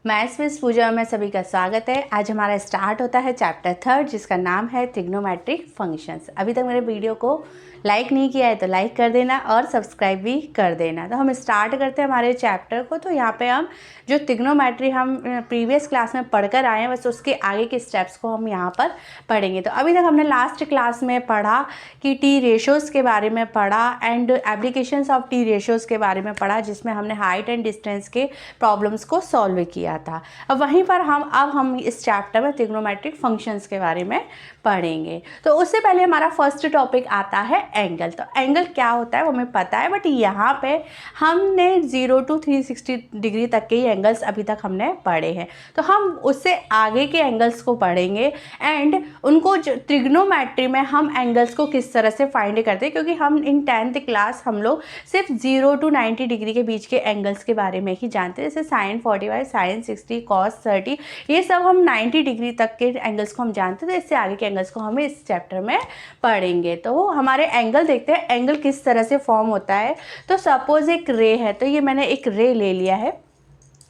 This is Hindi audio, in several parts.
मैथ्स विद पूजा में सभी का स्वागत है। आज हमारा स्टार्ट होता है चैप्टर 3 जिसका नाम है ट्रिग्नोमेट्रिक फंक्शंस। अभी तक मेरे वीडियो को लाइक नहीं किया है तो लाइक कर देना और सब्सक्राइब भी कर देना। तो हम स्टार्ट करते हैं हमारे चैप्टर को। तो यहाँ पे हम जो ट्रिग्नोमेट्री हम प्रीवियस क्लास में पढ़कर आए हैं बस उसके आगे के स्टेप्स को हम यहाँ पर पढ़ेंगे। तो अभी तक हमने लास्ट क्लास में पढ़ा कि टी रेशोज़ के बारे में पढ़ा and applications of T ratios के बारे में पढ़ा, जिसमें हमने हाइट एंड डिस्टेंस के प्रॉब्लम्स को सॉल्व किया था। अब वहीं पर हम इस चैप्टर में ट्रिग्नोमेट्रिक फंक्शंस के बारे में पढ़ेंगे। तो उससे पहले हमारा फर्स्ट टॉपिक आता है एंगल। तो एंगल क्या होता है वो हमें पता है, बट यहाँ पे हमने 0 to 360 डिग्री तक के ही एंगल्स अभी तक हमने पढ़े हैं। तो हम उससे आगे के एंगल्स को पढ़ेंगे एंड उनको ट्रिग्नोमेट्री में हम एंगल्स को किस तरह से फाइंड करते हैं, क्योंकि हम इन 10th क्लास हम लोग सिर्फ 0 to 90 डिग्री के बीच के एंगल्स के बारे में ही जानते हैं, जैसे sin 45, sin 60, cos 30, ये सब हम 90 डिग्री तक के एंगल्स को हम जानते हैं। तो इससे आगे के एंगल्स को हमें इस चैप्टर में पढ़ेंगे। तो हमारे एंगल देखते हैं एंगल किस तरह से फॉर्म होता है। तो सपोज एक रे है, तो ये मैंने एक रे ले लिया है।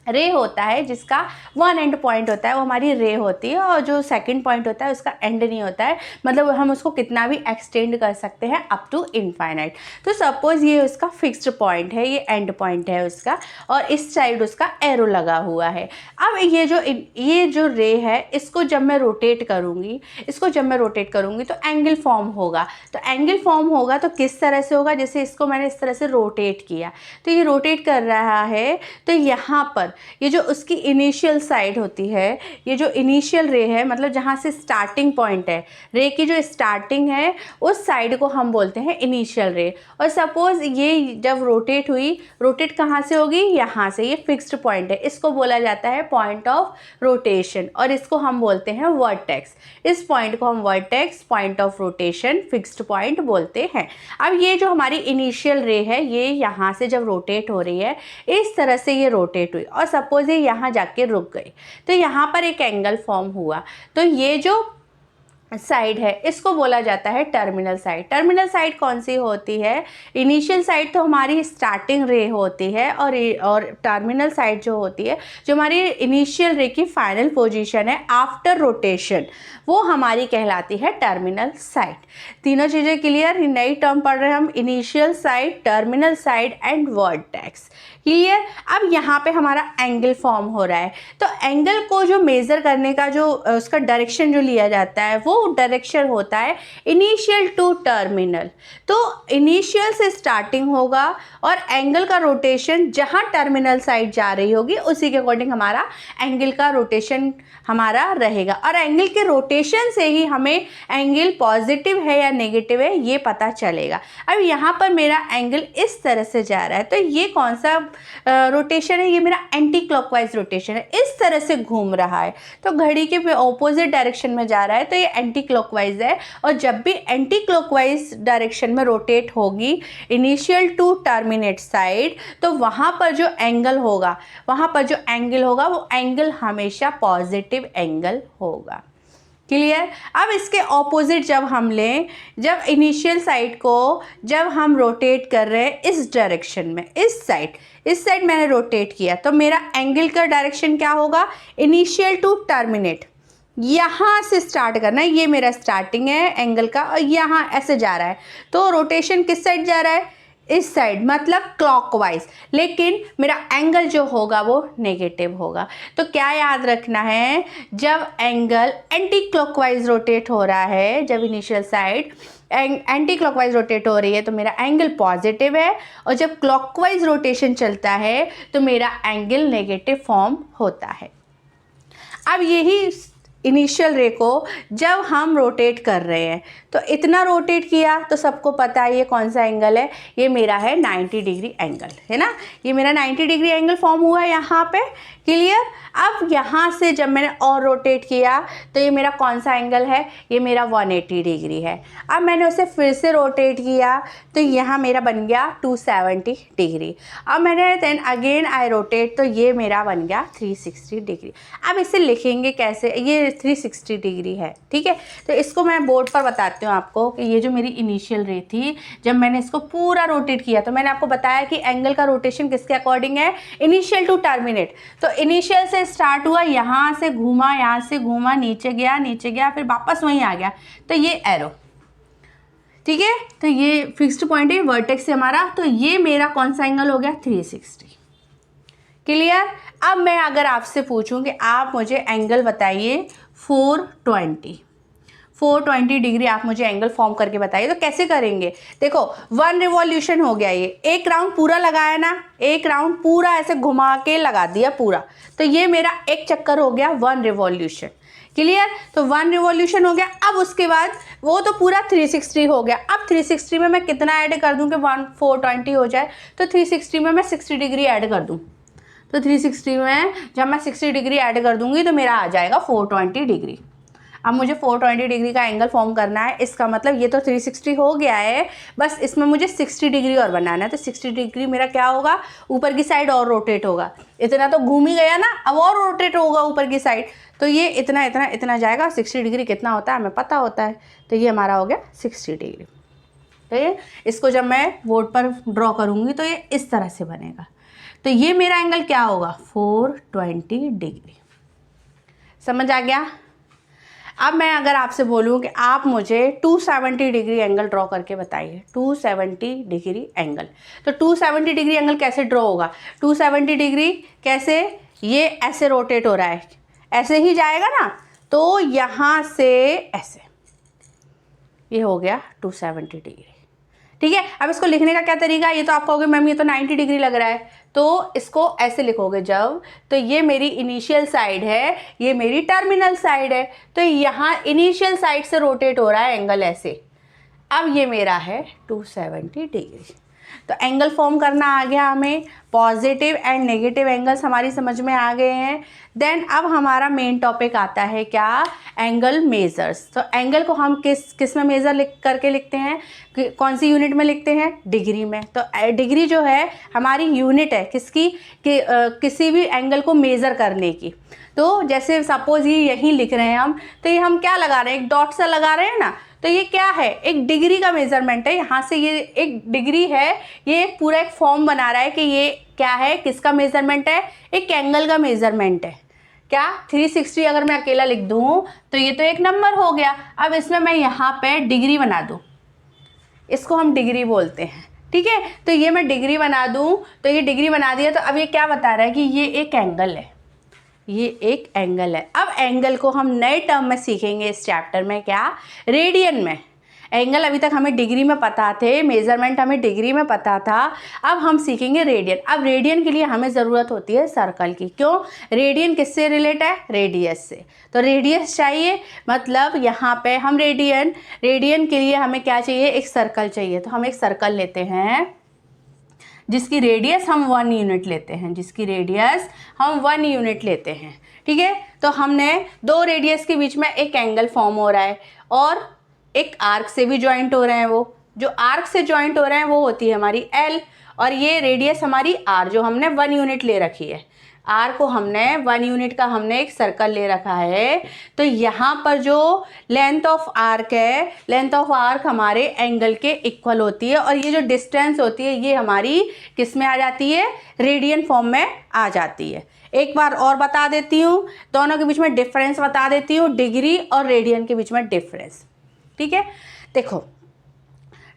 रे होता है जिसका वन एंड पॉइंट होता है वो हमारी रे होती है, और जो सेकंड पॉइंट होता है उसका एंड नहीं होता है, मतलब हम उसको कितना भी एक्सटेंड कर सकते हैं अप टू इनफाइनाइट। तो सपोज ये उसका फिक्स्ड पॉइंट है, ये एंड पॉइंट है उसका, और इस साइड उसका एरो लगा हुआ है। अब ये जो रे है इसको जब मैं रोटेट करूँगी तो एंगल फॉर्म होगा। तो एंगल फॉर्म होगा तो किस तरह से होगा, जैसे इसको मैंने इस तरह से रोटेट किया तो ये रोटेट कर रहा है। तो यहाँ पर ये जो उसकी इनिशियल साइड होती है, ये जो इनिशियल रे है, मतलब जहाँ से स्टार्टिंग पॉइंट है, रे की जो स्टार्टिंग है उस साइड को हम बोलते हैं इनिशियल रे। और सपोज ये जब रोटेट कहाँ से होगी, यहाँ से, ये फिक्स्ड पॉइंट है, इसको बोला जाता है पॉइंट ऑफ रोटेशन, और इसको हम बोलते हैं वर्टेक्स। इस पॉइंट को हम vertex, point of rotation, fixed point बोलते हैं। अब ये जो हमारी इनिशियल रे है ये यहाँ से जब रोटेट हो रही है इस तरह से ये रोटेट हुई और सपोज ये यहाँ जाके रुक गई, तो यहाँ पर एक एंगल फॉर्म हुआ। तो ये जो साइड है इसको बोला जाता है टर्मिनल साइड। टर्मिनल साइड कौन सी होती है, इनिशियल साइड तो हमारी स्टार्टिंग रे होती है, और टर्मिनल साइड जो होती है, जो हमारी इनिशियल रे की फाइनल पोजीशन है आफ्टर रोटेशन, वो हमारी कहलाती है टर्मिनल साइड। तीनों चीज़ें क्लियर, नई टर्म पढ़ रहे हैं हम, initial side, terminal side and vertex. Clear. अब यहाँ पे हमारा एंगल फॉर्म हो रहा है, तो एंगल को जो मेज़र करने का जो उसका डायरेक्शन जो लिया जाता है वो डायरेक्शन होता है इनिशियल टू टर्मिनल। तो इनिशियल से स्टार्टिंग होगा और एंगल का रोटेशन जहाँ टर्मिनल साइड जा रही होगी उसी के अकॉर्डिंग हमारा एंगल का रोटेशन हमारा रहेगा, और एंगल के रोटेशन से ही हमें एंगल पॉजिटिव है या नेगेटिव है ये पता चलेगा। अब यहाँ पर मेरा एंगल इस तरह से जा रहा है, तो ये कौन सा रोटेशन है, ये मेरा एंटी क्लॉकवाइज रोटेशन है, इस तरह से घूम रहा है, तो घड़ी के ऑपोजिट डायरेक्शन में जा रहा है, तो ये एंटी क्लॉकवाइज है। और जब भी एंटी क्लॉकवाइज डायरेक्शन में रोटेट होगी इनिशियल टू टर्मिनेट साइड, तो वहाँ पर जो एंगल होगा वो एंगल हमेशा पॉजिटिव एंगल होगा। क्लियर। अब इसके ऑपोजिट जब हम लें, जब इनिशियल साइड को जब हम रोटेट कर रहे हैं इस डायरेक्शन में, इस साइड मैंने रोटेट किया, तो मेरा एंगल का डायरेक्शन क्या होगा, इनिशियल टू टर्मिनेट, यहाँ से स्टार्ट करना है, ये मेरा स्टार्टिंग है एंगल का, और यहाँ ऐसे जा रहा है, तो रोटेशन किस साइड जा रहा है, इस साइड, मतलब क्लॉकवाइज, लेकिन मेरा एंगल जो होगा वो नेगेटिव होगा। तो क्या याद रखना है, जब एंगल एंटी क्लॉकवाइज रोटेट हो रहा है, जब initial side anti clockwise rotate हो रही है तो मेरा एंगल पॉजिटिव है, और जब क्लॉकवाइज रोटेशन चलता है तो मेरा एंगल नेगेटिव फॉर्म होता है। अब यही इनिशियल रे को जब हम रोटेट कर रहे हैं, तो इतना रोटेट किया तो सबको पता है ये कौन सा एंगल है, ये मेरा है 90 डिग्री एंगल, है ना, ये मेरा 90 डिग्री एंगल फॉर्म हुआ है यहाँ पे। क्लियर। अब यहाँ से जब मैंने और रोटेट किया तो ये मेरा कौन सा एंगल है, ये मेरा 180 डिग्री है। अब मैंने उसे फिर से रोटेट किया तो यहाँ मेरा बन गया 270 डिग्री। अब मैंने देन अगेन आई रोटेट, तो ये मेरा बन गया 360 डिग्री। अब इसे लिखेंगे कैसे, ये 360 डिग्री है। ठीक है, तो इसको मैं बोर्ड पर बताती हूँ आपको कि ये जो मेरी इनिशियल रे थी, जब मैंने इसको पूरा रोटेट किया तो मैंने आपको बताया कि एंगल का रोटेशन किसके अकॉर्डिंग है, इनिशियल टू टर्मिनेट। तो इनिशियल से स्टार्ट हुआ, यहाँ से घूमा, यहाँ से घूमा, नीचे गया, फिर वापस वहीं आ गया, तो ये एरो। ठीक है, तो ये फिक्स्ड पॉइंट है वर्टेक्स से हमारा, तो ये मेरा कौन सा एंगल हो गया, 360। क्लियर। अब मैं अगर आपसे पूछूं कि आप मुझे एंगल बताइए 420 डिग्री, आप मुझे एंगल फॉर्म करके बताइए, तो कैसे करेंगे। देखो 1 रिवॉल्यूशन हो गया, ये एक राउंड पूरा लगाया ना, एक राउंड पूरा ऐसे घुमा के लगा दिया पूरा, तो ये मेरा एक चक्कर हो गया 1 रिवॉल्यूशन। क्लियर, तो 1 रिवॉल्यूशन हो गया। अब उसके बाद वो तो पूरा 360 हो गया। अब 360 में मैं कितना ऐड कर दूं कि 420 हो जाए, तो 360 में मैं 60 डिग्री ऐड कर दूं, तो 360 में जब मैं 60 डिग्री ऐड कर दूंगी तो मेरा आ जाएगा 420 डिग्री। अब मुझे 420 डिग्री का एंगल फॉर्म करना है, इसका मतलब ये तो 360 हो गया है, बस इसमें मुझे 60 डिग्री और बनाना है। तो 60 डिग्री मेरा क्या होगा, ऊपर की साइड और रोटेट होगा, इतना तो घूम ही गया ना, अब और रोटेट होगा ऊपर की साइड, तो ये इतना इतना इतना जाएगा। 60 डिग्री कितना होता है हमें पता होता है, तो ये हमारा हो गया 60 डिग्री। तो ये इसको जब मैं बोर्ड पर ड्रॉ करूँगी तो ये इस तरह से बनेगा, तो ये मेरा एंगल क्या होगा, 420 डिग्री। समझ आ गया। अब मैं अगर आपसे बोलूँ कि आप मुझे 270 डिग्री एंगल ड्रॉ करके बताइए, 270 डिग्री एंगल, तो 270 डिग्री एंगल कैसे ड्रॉ होगा, 270 डिग्री कैसे, ये ऐसे रोटेट हो रहा है, ऐसे ही जाएगा ना, तो यहाँ से ऐसे, ये हो गया 270 डिग्री। ठीक है, अब इसको लिखने का क्या तरीका है, ये तो आप कहोगे मैम ये तो 90 डिग्री लग रहा है, तो इसको ऐसे लिखोगे जब, तो ये मेरी इनिशियल साइड है, ये मेरी टर्मिनल साइड है, तो यहाँ इनिशियल साइड से रोटेट हो रहा है एंगल ऐसे। अब ये मेरा है 270 डिग्री। तो एंगल फॉर्म करना आ गया हमें, पॉजिटिव एंड नेगेटिव एंगल्स हमारी समझ में आ गए हैं। देन अब हमारा मेन टॉपिक आता है क्या, एंगल मेजर्स। तो एंगल को हम किस में मेज़र करके लिखते हैं, कौन सी यूनिट में लिखते हैं, डिग्री में। तो डिग्री जो है हमारी यूनिट है किसकी, किसी भी एंगल को मेज़र करने की। तो जैसे सपोज ये यहीं लिख रहे हैं हम, तो ये हम क्या लगा रहे हैं, एक डॉट सा लगा रहे हैं ना, तो ये क्या है, एक डिग्री का मेजरमेंट है। यहाँ से ये एक डिग्री है, ये पूरा एक फॉर्म बना रहा है कि ये क्या है, किसका मेजरमेंट है, एक एंगल का मेजरमेंट है। क्या 360 अगर मैं अकेला लिख दूँ तो ये तो एक नंबर हो गया। अब इसमें मैं यहाँ पे डिग्री बना दूँ, इसको हम डिग्री बोलते हैं। ठीक है, तो ये मैं डिग्री बना दूँ, तो ये डिग्री बना दिया, तो अब ये क्या बता रहा है कि ये एक एंगल है, ये एक एंगल है। अब एंगल को हम नए टर्म में सीखेंगे इस चैप्टर में, क्या, रेडियन में। एंगल अभी तक हमें डिग्री में पता थे, मेजरमेंट हमें डिग्री में पता था, अब हम सीखेंगे रेडियन। अब रेडियन के लिए हमें ज़रूरत होती है सर्कल की, क्यों, रेडियन किससे रिलेट है, रेडियस से। तो रेडियस चाहिए, मतलब यहाँ पे हम रेडियन के लिए हमें क्या चाहिए, एक सर्कल चाहिए। तो हम एक सर्कल लेते हैं जिसकी रेडियस हम 1 यूनिट लेते हैं, जिसकी रेडियस हम 1 यूनिट लेते हैं। ठीक है, तो हमने दो रेडियस के बीच में एक एंगल फॉर्म हो रहा है और एक आर्क से भी जॉइंट हो रहे हैं। वो जो आर्क से जॉइंट हो रहे हैं वो होती है हमारी L, और ये रेडियस हमारी R जो हमने 1 यूनिट ले रखी है। R को हमने 1 यूनिट का हमने एक सर्कल ले रखा है। तो यहाँ पर जो लेंथ ऑफ आर्क है, लेंथ ऑफ आर्क हमारे एंगल के इक्वल होती है, और ये जो डिस्टेंस होती है ये हमारी किस में आ जाती है, रेडियन फॉर्म में आ जाती है। एक बार और बता देती हूँ, दोनों के बीच में डिफरेंस बता देती हूँ, डिग्री और रेडियन के बीच में डिफरेंस। ठीक है, देखो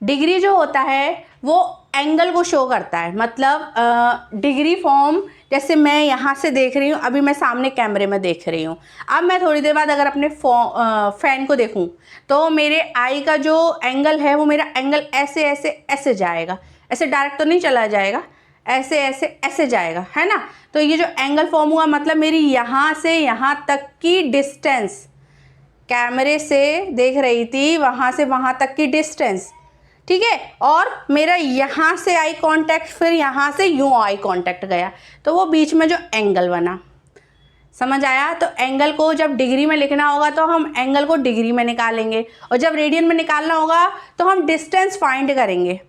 डिग्री जो होता है वो एंगल को शो करता है, मतलब डिग्री फॉर्म, जैसे मैं यहाँ से देख रही हूँ, अभी मैं सामने कैमरे में देख रही हूँ, अब मैं थोड़ी देर बाद अगर अपने फैन को देखूँ तो मेरे आई का जो एंगल है वो मेरा एंगल ऐसे ऐसे ऐसे जाएगा, ऐसे डायरेक्ट तो नहीं चला जाएगा, ऐसे ऐसे ऐसे जाएगा, है ना। तो ये जो एंगल फॉर्म हुआ मतलब मेरी यहाँ से यहाँ तक की डिस्टेंस, कैमरे से देख रही थी वहाँ से वहाँ तक की डिस्टेंस, ठीक है, और मेरा यहाँ से आई कांटेक्ट, फिर यहाँ से यूँ आई कांटेक्ट गया, तो वो बीच में जो एंगल बना, समझ आया। तो एंगल को जब डिग्री में लिखना होगा तो हम एंगल को डिग्री में निकालेंगे, और जब रेडियन में निकालना होगा तो हम डिस्टेंस फाइंड करेंगे।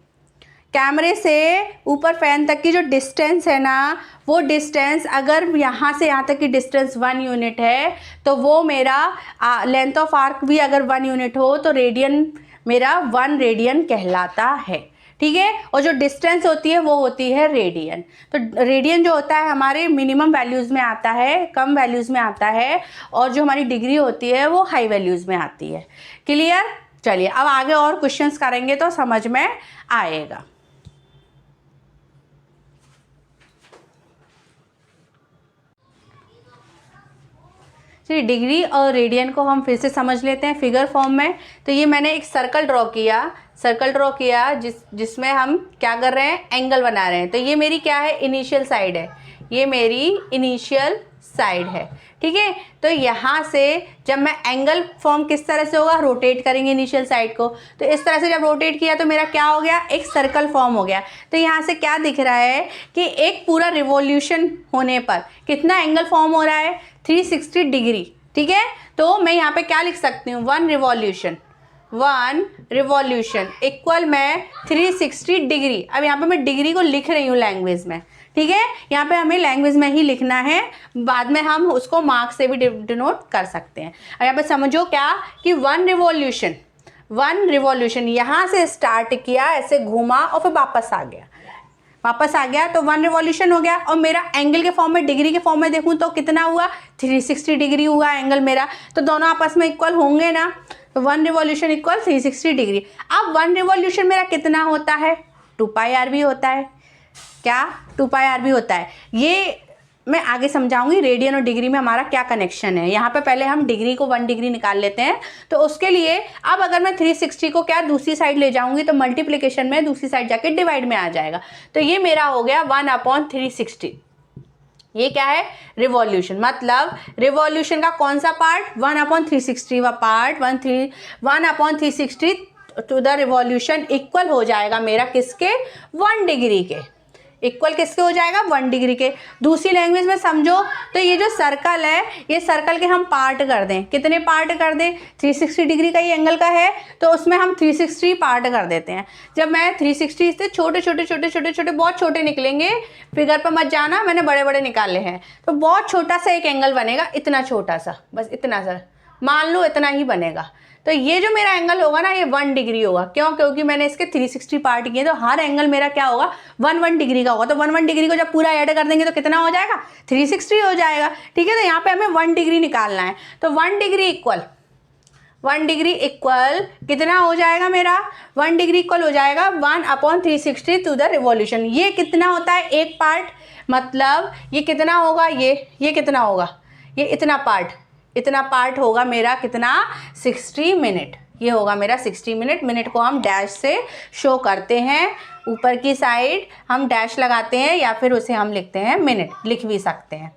कैमरे से ऊपर फैन तक की जो डिस्टेंस है ना, वो डिस्टेंस अगर यहाँ से यहाँ तक की डिस्टेंस 1 यूनिट है तो वो मेरा लेंथ ऑफ आर्क भी अगर 1 यूनिट हो तो रेडियन मेरा 1 रेडियन कहलाता है, ठीक है। और जो डिस्टेंस होती है वो होती है रेडियन। तो रेडियन जो होता है हमारे मिनिमम वैल्यूज़ में आता है, कम वैल्यूज़ में आता है, और जो हमारी डिग्री होती है वो हाई वैल्यूज़ में आती है। क्लियर? चलिए अब आगे और क्वेश्चंस करेंगे तो समझ में आएगा। चलिए डिग्री और रेडियन को हम फिर से समझ लेते हैं फिगर फॉर्म में। तो ये मैंने एक सर्कल ड्रॉ किया जिसमें हम क्या कर रहे हैं, एंगल बना रहे हैं। तो ये मेरी क्या है, इनिशियल साइड है, ये मेरी इनिशियल साइड है, ठीक है। तो यहाँ से जब मैं एंगल फॉर्म किस तरह से होगा, रोटेट करेंगे इनिशियल साइड को, तो इस तरह से जब रोटेट किया तो मेरा क्या हो गया, एक सर्कल फॉर्म हो गया। तो यहाँ से क्या दिख रहा है कि एक पूरा रिवॉल्यूशन होने पर कितना एंगल फॉर्म हो रहा है, 360 डिग्री, ठीक है। तो मैं यहाँ पे क्या लिख सकती हूँ, 1 रिवॉल्यूशन इक्वल मैं 360 डिग्री। अब यहाँ पे मैं डिग्री को लिख रही हूँ लैंग्वेज में, ठीक है। यहाँ पे हमें लैंग्वेज में ही लिखना है, बाद में हम उसको मार्क्स से भी डिनोट कर सकते हैं। अब यहाँ पे समझो क्या कि 1 रिवॉल्यूशन यहाँ से स्टार्ट किया, ऐसे घूमा और फिर वापस आ गया तो 1 रिवॉल्यूशन हो गया। और मेरा एंगल के फॉर्म में, डिग्री के फॉर्म में देखूँ तो कितना हुआ, 360 डिग्री हुआ एंगल मेरा। तो दोनों आपस में इक्वल होंगे ना, तो 1 रिवॉल्यूशन इक्वल 360 डिग्री। अब 1 रिवॉल्यूशन मेरा कितना होता है, 2πr भी होता है, क्या 2πr भी होता है। ये मैं आगे समझाऊंगी रेडियन और डिग्री में हमारा क्या कनेक्शन है। यहाँ पे पहले हम डिग्री को 1 डिग्री निकाल लेते हैं। तो उसके लिए अब अगर मैं 360 को क्या दूसरी साइड ले जाऊंगी तो मल्टीप्लिकेशन में दूसरी साइड जाके डिवाइड में आ जाएगा। तो ये मेरा हो गया 1/360। ये क्या है, रिवॉल्यूशन। मतलब रिवॉल्यूशन का कौन सा पार्ट, 1/360 वा part, 1/360 to the revolution equal हो जाएगा मेरा किसके, 1 डिग्री के। इक्वल किसके हो जाएगा, 1 डिग्री के। दूसरी लैंग्वेज में समझो तो ये जो सर्कल है, ये सर्कल के हम पार्ट कर दें, कितने पार्ट कर दें, 360 डिग्री का ये एंगल का है तो उसमें हम 360 पार्ट कर देते हैं। जब मैं 360 से छोटे बहुत छोटे निकलेंगे, फिगर पर मत जाना, मैंने बड़े बड़े निकाले हैं। तो बहुत छोटा सा एक एंगल बनेगा, इतना छोटा सा, बस इतना सा मान लो, इतना ही बनेगा। तो ये जो मेरा एंगल होगा ना, ये 1 डिग्री होगा। क्यों, क्योंकि मैंने इसके 360 पार्ट किए, तो हर एंगल मेरा क्या होगा, 1 डिग्री का होगा। तो 1 डिग्री को जब पूरा ऐड कर देंगे तो कितना हो जाएगा, 360 हो जाएगा, ठीक है। तो यहाँ पे हमें 1 डिग्री निकालना है। तो 1 डिग्री इक्वल कितना हो जाएगा मेरा, 1 डिग्री इक्वल हो जाएगा 1/360 टू द रिवॉल्यूशन। ये कितना होता है, एक पार्ट, मतलब ये कितना होगा, ये कितना होगा, ये इतना पार्ट होगा मेरा, कितना, 60 मिनट। ये होगा मेरा 60 मिनट। मिनट को हम डैश से शो करते हैं, ऊपर की साइड हम डैश लगाते हैं या फिर उसे हम लिखते हैं मिनट, लिख भी सकते हैं।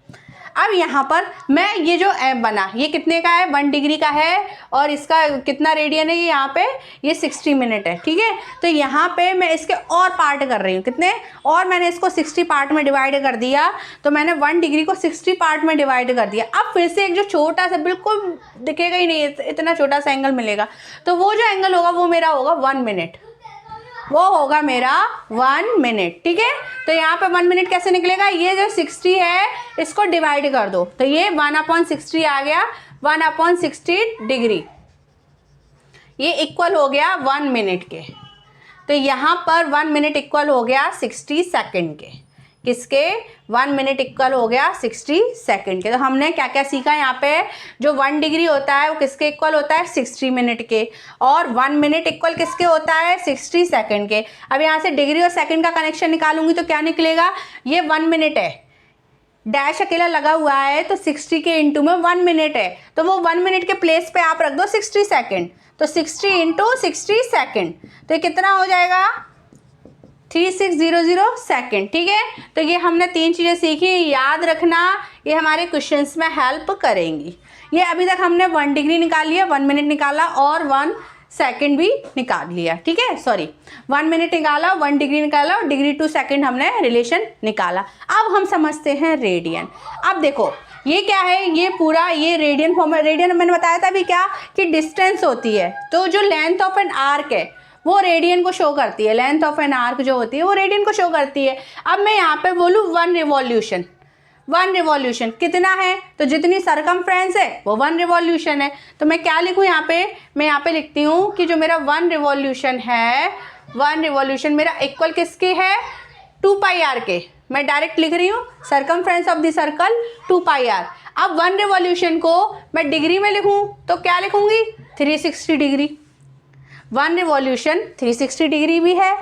अब यहाँ पर मैं ये जो बना, ये कितने का है, 1 डिग्री का है, और इसका कितना रेडियन है, ये यहाँ पे ये 60 मिनट है, ठीक है। तो यहाँ पे मैं इसके और पार्ट कर रही हूँ, कितने, और मैंने इसको 60 पार्ट में डिवाइड कर दिया। तो मैंने 1 डिग्री को 60 पार्ट में डिवाइड कर दिया। अब फिर से एक जो छोटा सा, बिल्कुल दिखेगा ही नहीं, इतना छोटा सा एंगल मिलेगा। तो वो जो एंगल होगा वो मेरा होगा 1 मिनट, वो होगा मेरा 1 मिनट, ठीक है। तो यहाँ पे 1 मिनट कैसे निकलेगा, ये जो 60 है इसको डिवाइड कर दो, तो ये 1/60 आ गया, 1/60 डिग्री, ये इक्वल हो गया 1 मिनट के। तो यहाँ पर 1 मिनट इक्वल हो गया 60 सेकेंड के। किसके, 1 मिनट इक्वल हो गया 60 सेकेंड के। तो हमने क्या क्या सीखा यहाँ पे, जो 1 डिग्री होता है वो किसके इक्वल होता है, 60 मिनट के, और 1 मिनट इक्वल किसके होता है, 60 सेकेंड के। अब यहाँ से डिग्री और सेकेंड का कनेक्शन निकालूंगी तो क्या निकलेगा, ये 1 मिनट है, डैश अकेला लगा हुआ है, तो 60 के इंटू में 1 मिनट है, तो वो 1 मिनट के प्लेस पे आप रख दो 60 सेकेंड, तो 60 इंटू 60 सेकेंड, तो ये कितना हो जाएगा, 3600 सेकेंड, ठीक है। तो ये हमने 3 चीज़ें सीखी, याद रखना, ये हमारे क्वेश्चंस में हेल्प करेंगी। ये अभी तक हमने 1 डिग्री निकाल लिया, 1 मिनट निकाला और 1 सेकेंड भी निकाल लिया, ठीक है। सॉरी, 1 मिनट निकाला, 1 डिग्री निकाला और डिग्री टू सेकेंड हमने रिलेशन निकाला। अब हम समझते हैं रेडियन। अब देखो ये क्या है, ये पूरा ये रेडियन फॉर्म है। रेडियन मैंने बताया था अभी क्या कि डिस्टेंस होती है, तो जो लेंथ ऑफ एन आर्क है वो रेडियन को शो करती है, लेंथ ऑफ एन आर्क जो होती है वो रेडियन को शो करती है। अब मैं यहाँ पे बोलूँ 1 रिवॉल्यूशन, 1 रिवॉल्यूशन कितना है, तो जितनी सरकमफ्रेंस है वो 1 रिवॉल्यूशन है। तो मैं क्या लिखूँ यहाँ पे, मैं यहाँ पे लिखती हूँ कि जो मेरा 1 रिवॉल्यूशन है, 1 रिवॉल्यूशन मेरा इक्वल किसके है, 2 पाई आर के। मैं डायरेक्ट लिख रही हूँ circumference of the circle 2 pi r. अब 1 रिवॉल्यूशन को मैं डिग्री में लिखूँ तो क्या लिखूँगी, 360 डिग्री। 1 रिवॉल्यूशन 360 डिग्री भी है,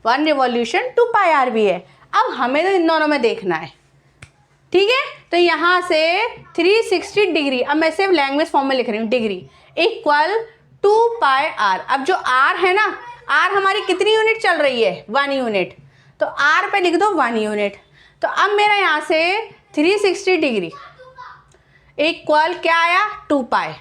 1 रिवॉल्यूशन 2 पाई आर भी है। अब हमें तो इन दोनों में देखना है, ठीक है। तो यहाँ से 360 डिग्री, अब मैं सिर्फ लैंग्वेज फॉर्म में लिख रही हूँ, डिग्री इक्वल 2 पाई आर। अब जो आर है ना, आर हमारी कितनी यूनिट चल रही है, 1 यूनिट, तो आर पे लिख दो 1 यूनिट। तो अब मेरा यहाँ से 360 डिग्री इक्वल क्या आया, 2 पाई,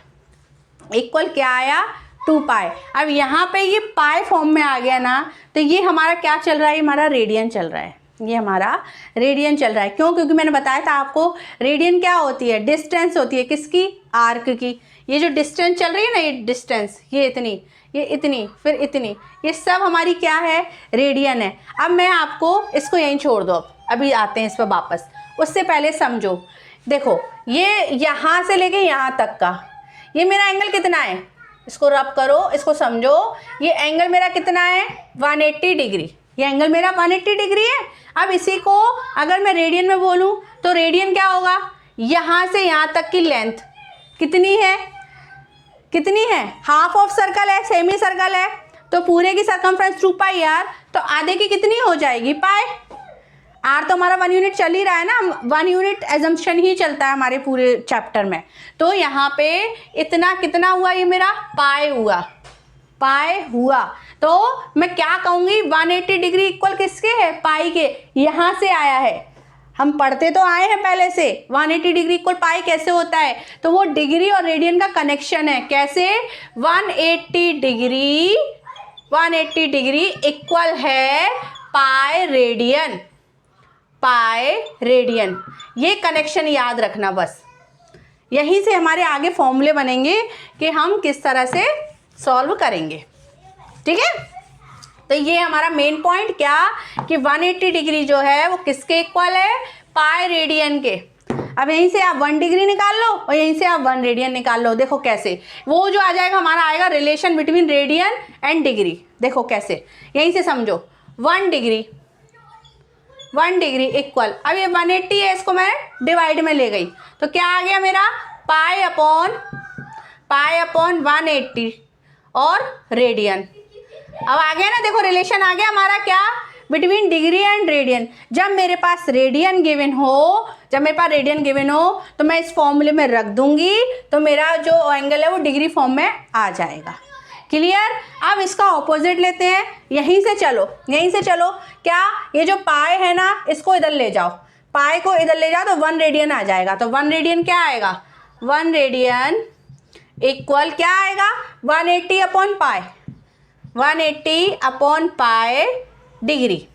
इक्वल क्या आया, 2 पाई। अब यहाँ पे ये पाई फॉर्म में आ गया ना, तो ये हमारा क्या चल रहा है, हमारा रेडियन चल रहा है, ये हमारा रेडियन चल रहा है। क्यों, क्योंकि मैंने बताया था आपको रेडियन क्या होती है, डिस्टेंस होती है किसकी, आर्क की। ये जो डिस्टेंस चल रही है ना, ये डिस्टेंस, ये इतनी, ये इतनी, फिर इतनी, ये सब हमारी क्या है, रेडियन है। अब मैं आपको इसको यहीं छोड़ दो, अभी आते हैं इस पर वापस। उससे पहले समझो, देखो ये यहाँ से लेके यहाँ तक का ये मेरा एंगल कितना है, इसको रब करो, इसको समझो। ये एंगल मेरा कितना है, 180 डिग्री। ये एंगल मेरा 180 डिग्री है। अब इसी को अगर मैं रेडियन में बोलूँ तो रेडियन क्या होगा, यहाँ से यहाँ तक की लेंथ कितनी है, कितनी है, हाफ ऑफ सर्कल है, सेमी सर्कल है, तो पूरे की सरकमफ्रेंस 2 पाई आर, तो आधे की कितनी हो जाएगी, पाई। आर तो हमारा 1 यूनिट चल ही रहा है ना, 1 यूनिट एजम्पशन ही चलता है हमारे पूरे चैप्टर में। तो यहाँ पे इतना कितना हुआ, ये मेरा पाई हुआ, पाई हुआ। तो मैं क्या कहूँगी, 180 डिग्री इक्वल किसके है, पाई के। यहाँ से आया है, हम पढ़ते तो आए हैं पहले से, 180 डिग्री इक्वल पाई कैसे होता है, तो वो डिग्री और रेडियन का कनेक्शन है। कैसे, 180 डिग्री, 180 डिग्री इक्वल है पाई रेडियन, पाई रेडियन। ये कनेक्शन याद रखना बस, यहीं से हमारे आगे फॉर्मूले बनेंगे कि हम किस तरह से सॉल्व करेंगे, ठीक है। तो ये हमारा मेन पॉइंट क्या, कि 180 डिग्री जो है वो किसके इक्वल है, पाई रेडियन के। अब यहीं से आप 1 डिग्री निकाल लो और यहीं से आप 1 रेडियन निकाल लो। देखो कैसे, वो जो आ जाएगा हमारा आएगा relation between radian and degree. देखो कैसे, यहीं से समझो, 1 डिग्री, 1 डिग्री इक्वल, अब ये 180 है, इसको मैं डिवाइड में ले गई तो क्या आ गया मेरा, पाई अपॉन 180 और रेडियन। अब आ गया ना, देखो रिलेशन आ गया हमारा क्या, बिटवीन डिग्री एंड रेडियन। जब मेरे पास रेडियन गिवन हो, जब मेरे पास रेडियन गिवन हो तो मैं इस फॉर्मूले में रख दूंगी, तो मेरा जो एंगल है वो डिग्री फॉर्म में आ जाएगा। क्लियर। अब इसका ऑपोजिट लेते हैं, यहीं से चलो, यहीं से चलो। क्या, ये जो पाई है ना, इसको इधर ले जाओ, पाई को इधर ले जाओ तो 1 रेडियन आ जाएगा। तो 1 रेडियन क्या आएगा, 1 रेडियन इक्वल क्या आएगा, 180 upon pi, 180 upon pi degree.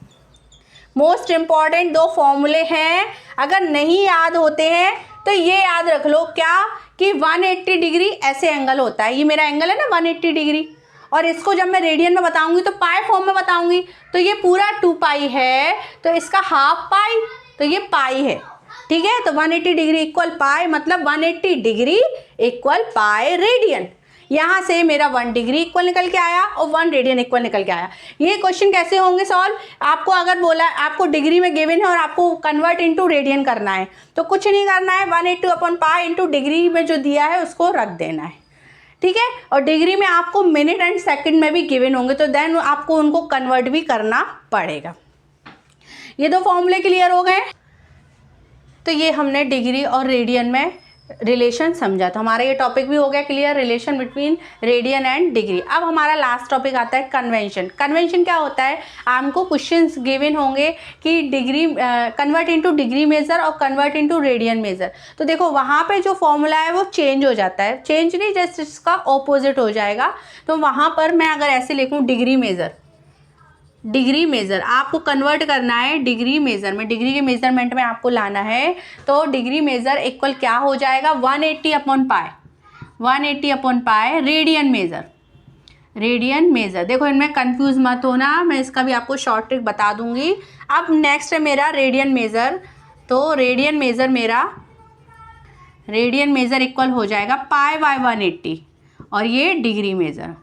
Most important 2 फॉर्मूले हैं, अगर नहीं याद होते हैं तो ये याद रख लो, क्या कि 180 डिग्री ऐसे एंगल होता है। ये मेरा एंगल है ना 180 डिग्री, और इसको जब मैं रेडियन में बताऊंगी तो पाई फॉर्म में बताऊंगी, तो ये पूरा 2 पाई है, तो इसका हाफ पाई, तो ये पाई है, ठीक है। तो 180 डिग्री इक्वल पाई, मतलब 180 डिग्री इक्वल पाई रेडियन। यहाँ से मेरा 1 डिग्री इक्वल निकल के आया और 1 रेडियन इक्वल निकल के आया। ये क्वेश्चन कैसे होंगे सॉल्व, आपको अगर बोला आपको डिग्री में गिवन है और आपको कन्वर्ट इनटू रेडियन करना है, तो कुछ नहीं करना है, 180 अपॉन पाई इंटू डिग्री में जो दिया है उसको रख देना है, ठीक है। और डिग्री में आपको मिनट एंड सेकंड में भी गिवन होंगे, तो देन आपको उनको कन्वर्ट भी करना पड़ेगा। ये 2 फॉर्मूले क्लियर हो गए। तो ये हमने डिग्री और रेडियन में रिलेशन समझा, तो हमारा ये टॉपिक भी हो गया clear, relation between radian and degree. अब हमारा लास्ट टॉपिक आता है कन्वेंशन। कन्वेंशन क्या होता है, आपको क्वेश्चंस गिवन होंगे कि degree convert into degree measure और कन्वर्ट इनटू रेडियन मेजर। तो देखो वहाँ पे जो फॉर्मूला है वो चेंज हो जाता है, चेंज नहीं, जस्ट इसका ऑपोजिट हो जाएगा। तो वहाँ पर मैं अगर ऐसे लिखूँ डिग्री मेजर, डिग्री मेजर आपको कन्वर्ट करना है डिग्री मेजर में, डिग्री के मेजरमेंट में आपको लाना है, तो डिग्री मेजर इक्वल क्या हो जाएगा, 180 upon pi, 180 upon pi radian major, radian measure. देखो इनमें कंफ्यूज मत होना, मैं इसका भी आपको शॉर्ट ट्रिक बता दूंगी। अब नेक्स्ट है मेरा रेडियन मेज़र। तो रेडियन मेज़र इक्वल हो जाएगा π/180 और ये डिग्री मेज़र।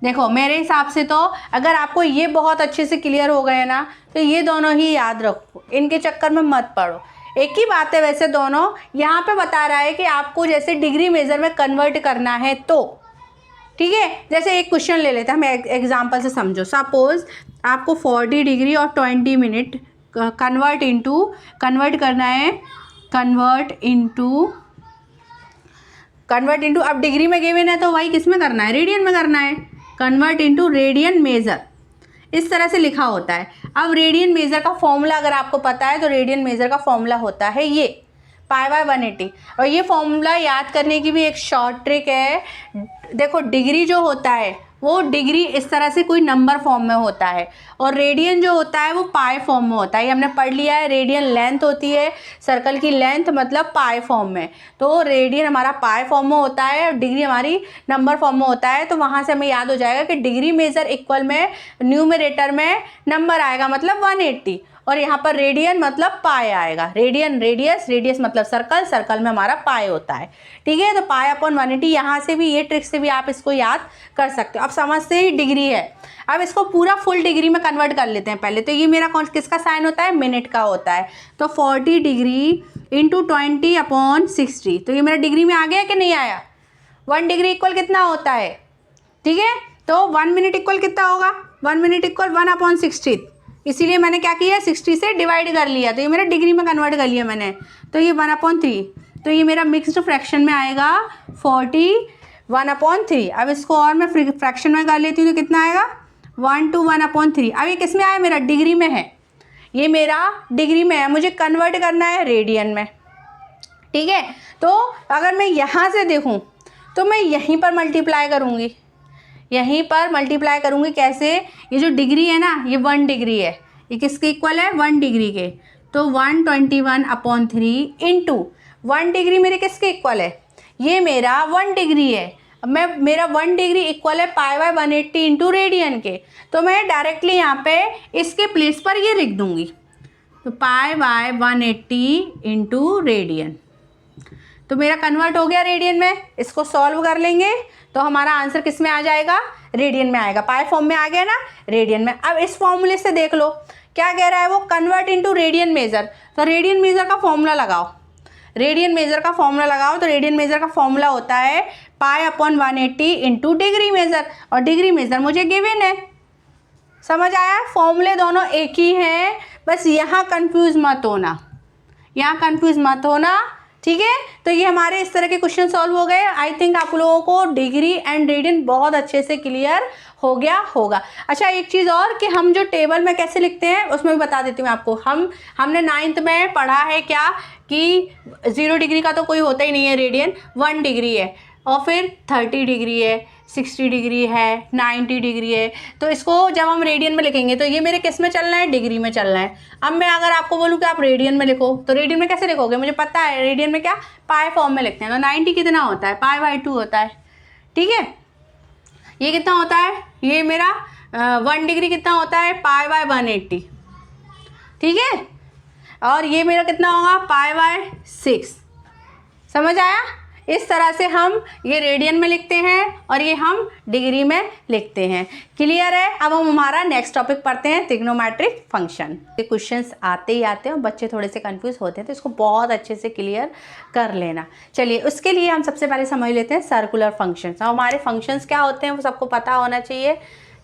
देखो मेरे हिसाब से तो अगर आपको ये बहुत अच्छे से क्लियर हो गए ना, तो ये दोनों ही याद रखो, इनके चक्कर में मत पड़ो। एक ही बात है वैसे दोनों। यहाँ पे बता रहा है कि आपको जैसे डिग्री मेज़र में कन्वर्ट करना है तो ठीक है। जैसे एक क्वेश्चन ले लेते हैं हम, एग्जांपल से समझो। सपोज आपको 40 डिग्री और 20 मिनट कन्वर्ट करना है, कन्वर्ट इनटू अब डिग्री में गिवन है तो वही किस में करना है, रेडियन में करना है। कन्वर्ट इनटू रेडियन मेज़र, इस तरह से लिखा होता है। अब रेडियन मेज़र का फॉर्मूला अगर आपको पता है तो रेडियन मेज़र का फॉर्मूला होता है ये π/180। और ये फॉर्मूला याद करने की भी एक शॉर्ट ट्रिक है। देखो डिग्री जो होता है वो डिग्री इस तरह से कोई नंबर फॉर्म में होता है, और रेडियन जो होता है वो पाई फॉर्म में होता है। ये हमने पढ़ लिया है, रेडियन लेंथ होती है, सर्कल की लेंथ मतलब पाई फॉर्म में। तो रेडियन हमारा पाई फॉर्म में होता है और डिग्री हमारी नंबर फॉर्म में होता है। तो वहाँ से हमें याद हो जाएगा कि डिग्री मेज़र इक्वल में न्यूमरेटर में नंबर आएगा मतलब 180, और यहाँ पर रेडियन मतलब पाई आएगा। रेडियन रेडियस मतलब सर्कल में हमारा पाई होता है। ठीक है, तो π/180 यहाँ से भी, ये ट्रिक से भी आप इसको याद कर सकते हो। अब समझते ही डिग्री है, अब इसको पूरा फुल डिग्री में कन्वर्ट कर लेते हैं पहले। तो ये मेरा किसका साइन होता है, मिनट का होता है। तो 40 डिग्री इंटू 20/60, तो ये मेरा डिग्री में आ गया कि नहीं आया। 1 डिग्री इक्वल कितना होता है, ठीक है। तो 1 मिनट इक्वल कितना होगा, 1 मिनट इक्वल 1/60, इसीलिए मैंने क्या किया, 60 से डिवाइड कर लिया, तो ये मेरा डिग्री में कन्वर्ट कर लिया मैंने। तो ये 1/3, तो ये मेरा मिक्स्ड फ्रैक्शन में आएगा 40 1/3। अब इसको और मैं फ्रैक्शन में कर लेती हूँ तो कितना आएगा 1 to 1/3। अब ये किस में आया, मेरा डिग्री में है, ये मेरा डिग्री में है, मुझे कन्वर्ट करना है रेडियन में। ठीक है, तो अगर मैं यहाँ से देखूँ तो मैं यहीं पर मल्टीप्लाई करूँगी, कैसे, ये जो डिग्री है ना ये 1 डिग्री है, ये किसके इक्वल है 1 डिग्री के। तो 121/3 इंटू 1 डिग्री मेरे किसके इक्वल है, ये मेरा 1 डिग्री है। अब मेरा 1 डिग्री इक्वल है π/180 इंटू रेडियन के। तो मैं डायरेक्टली यहाँ पे इसके प्लेस पर ये लिख दूँगी, तो π/180 इंटू रेडियन। तो मेरा कन्वर्ट हो गया रेडियन में। इसको सॉल्व कर लेंगे तो हमारा आंसर किस में आ जाएगा, रेडियन में आएगा। पाई फॉर्म में आ गया ना, रेडियन में। अब इस फॉर्मूले से देख लो क्या कह रहा है वो, कन्वर्ट इनटू रेडियन मेज़र। तो रेडियन मेज़र का फॉर्मूला लगाओ, तो रेडियन मेज़र का फॉर्मूला होता है π/180 इंटू डिग्री मेज़र, और डिग्री मेज़र मुझे गिवन है। समझ आया, फॉर्मूले दोनों एक ही हैं, बस यहाँ कंफ्यूज मत होना, ठीक है। तो ये हमारे इस तरह के क्वेश्चन सॉल्व हो गए। आई थिंक आप लोगों को डिग्री एंड रेडियन बहुत अच्छे से क्लियर हो गया होगा। अच्छा एक चीज़ और कि हम जो टेबल में कैसे लिखते हैं उसमें भी बता देती हूँ आपको। हमने 9th में पढ़ा है क्या कि 0 डिग्री का तो कोई होता ही नहीं है रेडियन, 1 डिग्री है, और फिर 30 डिग्री है, 60 डिग्री है, 90 डिग्री है। तो इसको जब हम रेडियन में लिखेंगे तो ये मेरे किस में चलना है, डिग्री में चलना है। अब मैं अगर आपको बोलूँ कि आप रेडियन में लिखो तो रेडियन में कैसे लिखोगे, मुझे पता है रेडियन में क्या पाई फॉर्म में लिखते हैं। तो 90 कितना होता है, π/2 होता है। ठीक है, ये कितना होता है, ये मेरा 1 डिग्री कितना होता है π/180, ठीक है। और ये मेरा कितना होगा π/6। समझ आया, इस तरह से हम ये रेडियन में लिखते हैं और ये हम डिग्री में लिखते हैं। क्लियर है। अब हम हमारा नेक्स्ट टॉपिक पढ़ते हैं, ट्रिग्नोमेट्रिक फंक्शन। ये क्वेश्चंस आते ही आते हैं और बच्चे थोड़े से कंफ्यूज होते हैं, तो इसको बहुत अच्छे से क्लियर कर लेना। चलिए उसके लिए हम सबसे पहले समझ लेते हैं सर्कुलर फंक्शंस। हमारे फंक्शंस क्या होते हैं वो सबको पता होना चाहिए।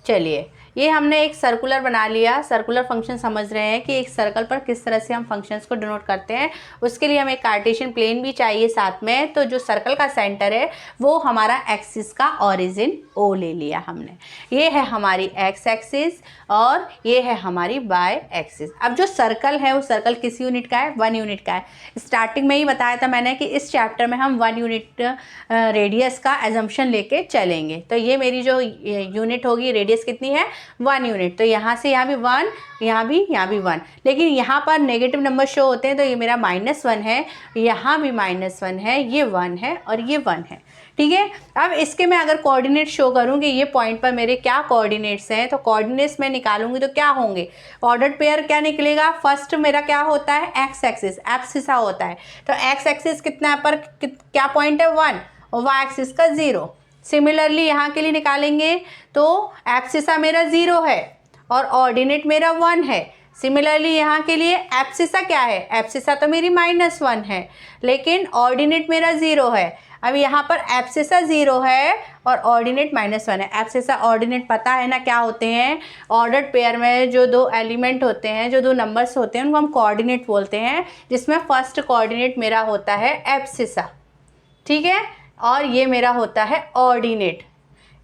चलिए ये हमने एक सर्कुलर बना लिया। सर्कुलर फंक्शन समझ रहे हैं कि एक सर्कल पर किस तरह से हम फंक्शंस को डिनोट करते हैं। उसके लिए हमें एक कार्टेशियन प्लेन भी चाहिए साथ में। तो जो सर्कल का सेंटर है वो हमारा एक्सिस का ओरिजिन ओ ले लिया हमने। ये है हमारी एक्स एक्सिस और ये है हमारी वाई एक्सिस। अब जो सर्कल है वो सर्कल किस यूनिट का है, 1 यूनिट का है। स्टार्टिंग में ही बताया था मैंने कि इस चैप्टर में हम 1 यूनिट रेडियस का एजम्पशन लेके चलेंगे। तो ये मेरी जो यूनिट होगी, रेडियस कितनी है 1 यूनिट। तो यहाँ से यहाँ भी 1, यहाँ भी 1, लेकिन यहाँ पर नेगेटिव नंबर शो होते हैं, तो ये मेरा -1 है, यहाँ भी -1 है, ये 1 है और ये 1 है। ठीक है, अब इसके मैं अगर कोऑर्डिनेट शो करूँगी, ये पॉइंट पर मेरे क्या कोऑर्डिनेट्स हैं, तो कोऑर्डिनेट्स मैं निकालूंगी तो क्या होंगे, ऑर्डर्ड पेयर क्या निकलेगा, फर्स्ट मेरा क्या होता है, एक्स एक्सिस, एब्सिसा होता है। तो एक्स एक्सिस कितना पर क्या पॉइंट है, 1, और वाई एक्सिस का 0। सिमिलरली यहाँ के लिए निकालेंगे तो एब्सिसा मेरा 0 है और ऑर्डिनेट मेरा 1 है। सिमिलरली यहाँ के लिए एब्सिसा क्या है, एब्सिसा तो मेरी -1 है, लेकिन ऑर्डिनेट मेरा 0 है। अब यहाँ पर एब्सिसा 0 है और ऑर्डिनेट -1 है। एब्सिसा ऑर्डिनेट पता है ना क्या होते हैं, ऑर्डर्ड पेयर में जो 2 एलिमेंट होते हैं, जो 2 नंबर्स होते हैं, उनको हम कोऑर्डिनेट बोलते हैं, जिसमें फर्स्ट कोऑर्डिनेट मेरा होता है एब्सिसा। ठीक है, और ये मेरा होता है ऑर्डिनेट,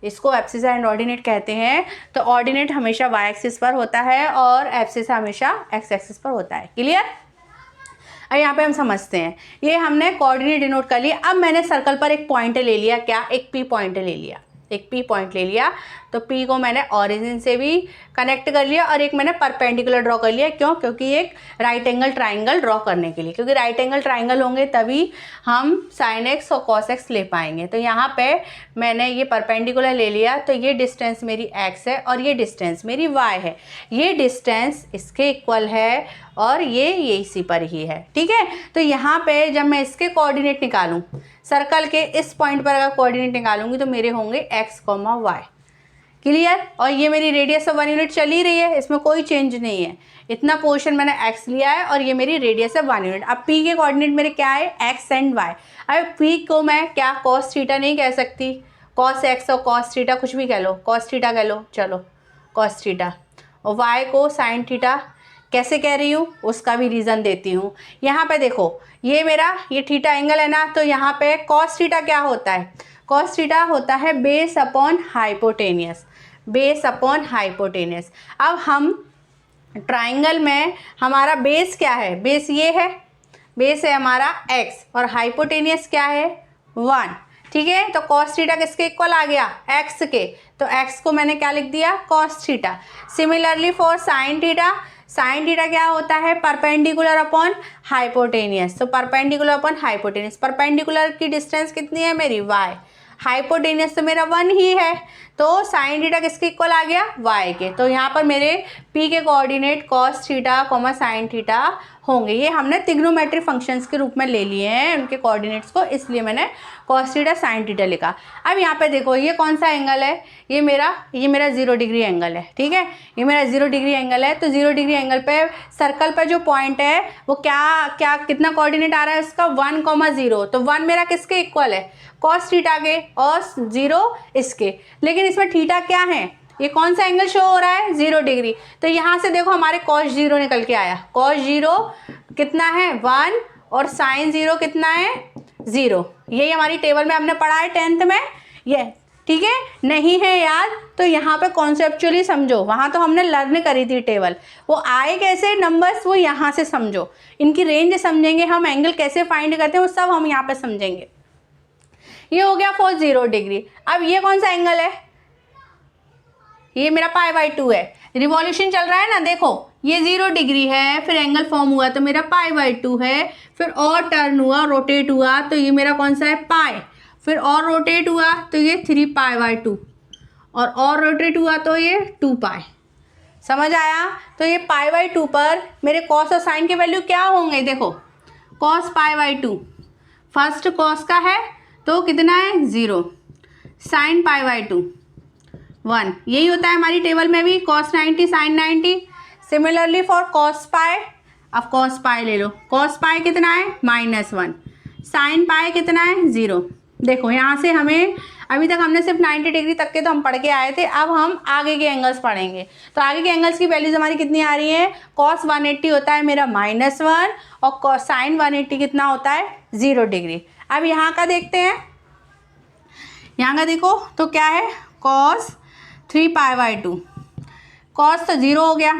इसको एब्सिसा एंड ऑर्डिनेट कहते हैं। तो ऑर्डिनेट हमेशा वाई एक्सिस पर होता है और एब्सिसा हमेशा एक्स एक्सिस पर होता है। क्लियर? अब यहाँ पे हम समझते हैं, ये हमने कोऑर्डिनेट डिनोट कर लिया। अब मैंने सर्कल पर एक पॉइंट ले लिया, क्या, एक पी पॉइंट ले लिया, एक पी पॉइंट ले लिया। तो पी को मैंने ओरिजिन से भी कनेक्ट कर लिया और एक मैंने परपेंडिकुलर ड्रॉ कर लिया। क्यों? क्योंकि एक राइट एंगल ट्राइंगल ड्रॉ करने के लिए, क्योंकि राइट एंगल ट्राइंगल होंगे तभी हम साइन एक्स और कॉस एक्स ले पाएंगे। तो यहाँ पे मैंने ये परपेंडिकुलर ले लिया, तो ये डिस्टेंस मेरी एक्स है और ये डिस्टेंस मेरी वाई है। ये डिस्टेंस इसके इक्वल है और ये इसी पर ही है। ठीक है, तो यहाँ पे जब मैं इसके कोऑर्डिनेट निकालूं, सर्कल के इस पॉइंट पर अगर कोऑर्डिनेट निकालूंगी तो मेरे होंगे x, y। क्लियर? और ये मेरी रेडियस ऑफ 1 यूनिट चली रही है, इसमें कोई चेंज नहीं है। इतना पोर्शन मैंने x लिया है और ये मेरी रेडियस ऑफ 1 यूनिट। अब p के कोऑर्डिनेट मेरे क्या है, x एंड y। अब p को मैं क्या cos थीटा नहीं कह सकती, cos x और cos थीटा कुछ भी कह लो, cos थीटा कह लो, चलो cos थीटा। और y को sin थीटा कैसे कह रही हूँ, उसका भी रीज़न देती हूँ। यहाँ पे देखो, ये मेरा ये थीटा एंगल है ना, तो यहाँ पे cos थीटा क्या होता है, cos थीटा होता है base upon hypotenuse, base upon hypotenuse. अब हम ट्राइंगल में हमारा बेस क्या है, बेस ये है, बेस है हमारा x और हाइपोटेनियस क्या है, 1। ठीक है, तो cos थीटा किसके इक्वल आ गया, x के, तो x को मैंने क्या लिख दिया, cos theta. Similarly for sin theta, sine theta क्या होता है, परपेंडिकुलर अपॉन हाइपोटेनियस। तो परपेंडिकुलर अपॉन हाइपोटेनियस, परपेंडिकुलर की डिस्टेंस कितनी है मेरी, y, हाइपोटेनियस तो मेरा 1 ही है, तो साइन थीटा किसके इक्वल आ गया, y के। तो यहाँ पर मेरे p के coordinate cos theta, sine theta होंगे। ये हमने ट्रिग्नोमेट्रिक फंक्शंस के रूप में ले लिए हैं उनके कोऑर्डिनेट्स को, इसलिए मैंने cos थीटा साइन थीटा लिखा। अब यहाँ पे देखो, ये कौन सा एंगल है, ये मेरा 0 डिग्री एंगल है। ठीक है, ये मेरा 0 डिग्री एंगल है। तो 0 डिग्री एंगल पे सर्कल पर जो पॉइंट है वो क्या कितना कोऑर्डिनेट आ रहा है उसका, 1, 0। तो 1 मेरा किसके इक्वल है, cos थीटा के, और 0 इसके। लेकिन इसमें थीटा क्या है, ये कौन सा एंगल शो हो रहा है, 0 डिग्री। तो यहाँ से देखो हमारे cos 0 निकल के आया, cos 0 कितना है, 1, और sin 0 कितना है, 0। यही हमारी टेबल में हमने पढ़ा है 10th में ये। ठीक है, नहीं है याद तो यहाँ पे कॉन्सेप्चुअली समझो, वहाँ तो हमने लर्न करी थी टेबल, वो आए कैसे नंबर्स, वो यहाँ से समझो, इनकी रेंज समझेंगे हम, एंगल कैसे फाइंड करते हैं वो सब हम यहाँ पे समझेंगे। ये हो गया फॉर 0 डिग्री। अब ये कौन सा एंगल है, ये मेरा π/2 है, रिवॉल्यूशन चल रहा है ना, देखो ये 0 डिग्री है, फिर एंगल फॉर्म हुआ तो मेरा π/2 है, फिर और टर्न हुआ, रोटेट हुआ तो ये मेरा कौन सा है, पाई, फिर और रोटेट हुआ तो ये 3π/2, और रोटेट हुआ तो ये 2π। समझ आया? तो ये π/2 पर मेरे cos और साइन के वैल्यू क्या होंगे, देखो cos π/2, फर्स्ट cos का है तो कितना है, 0, साइन π/2 1, यही होता है हमारी टेबल में भी, cos 90 sin 90। Similarly for cos पाई, अब cos पाई ले लो, cos पाई कितना है, -1, sin पाई कितना है, 0। देखो यहाँ से हमें, अभी तक हमने सिर्फ 90 डिग्री तक के तो हम पढ़ के आए थे, अब हम आगे के एंगल्स पढ़ेंगे। तो आगे के एंगल्स की वैल्यूज हमारी कितनी आ रही है, cos 180 होता है मेरा -1 और sin 180 कितना होता है, 0 डिग्री। अब यहाँ का देखते हैं, यहाँ का देखो तो क्या है, cos 3π/2, cos तो 0 हो गया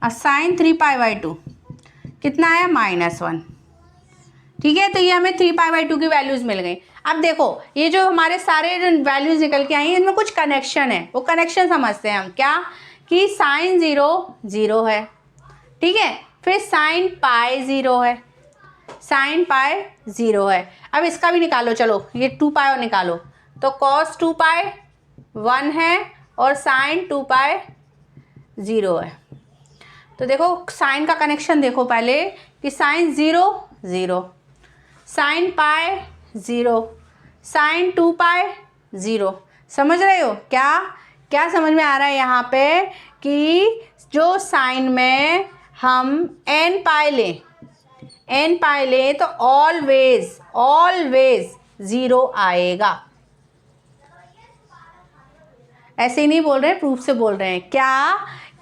और साइन 3π/2 कितना है, -1। ठीक है, तो ये हमें 3π/2 की वैल्यूज़ मिल गई। अब देखो ये जो हमारे सारे वैल्यूज निकल के आई हैं इनमें कुछ कनेक्शन है, वो कनेक्शन समझते हैं हम। क्या कि साइन 0 0 है, ठीक है, फिर साइन पाई 0 है, साइन पाई 0 है। अब इसका भी निकालो, चलो ये 2 पाई और निकालो, तो कॉस 2 पाई 1 है और साइन 2 पाई 0 है। तो देखो साइन का कनेक्शन देखो पहले कि साइन 0 0, साइन पाई 0, साइन 2 पाई 0। समझ रहे हो क्या क्या समझ में आ रहा है यहाँ पे कि जो साइन में हम n पाई लें तो ऑलवेज 0 आएगा। ऐसे ही नहीं बोल रहे हैं, प्रूफ से बोल रहे हैं। क्या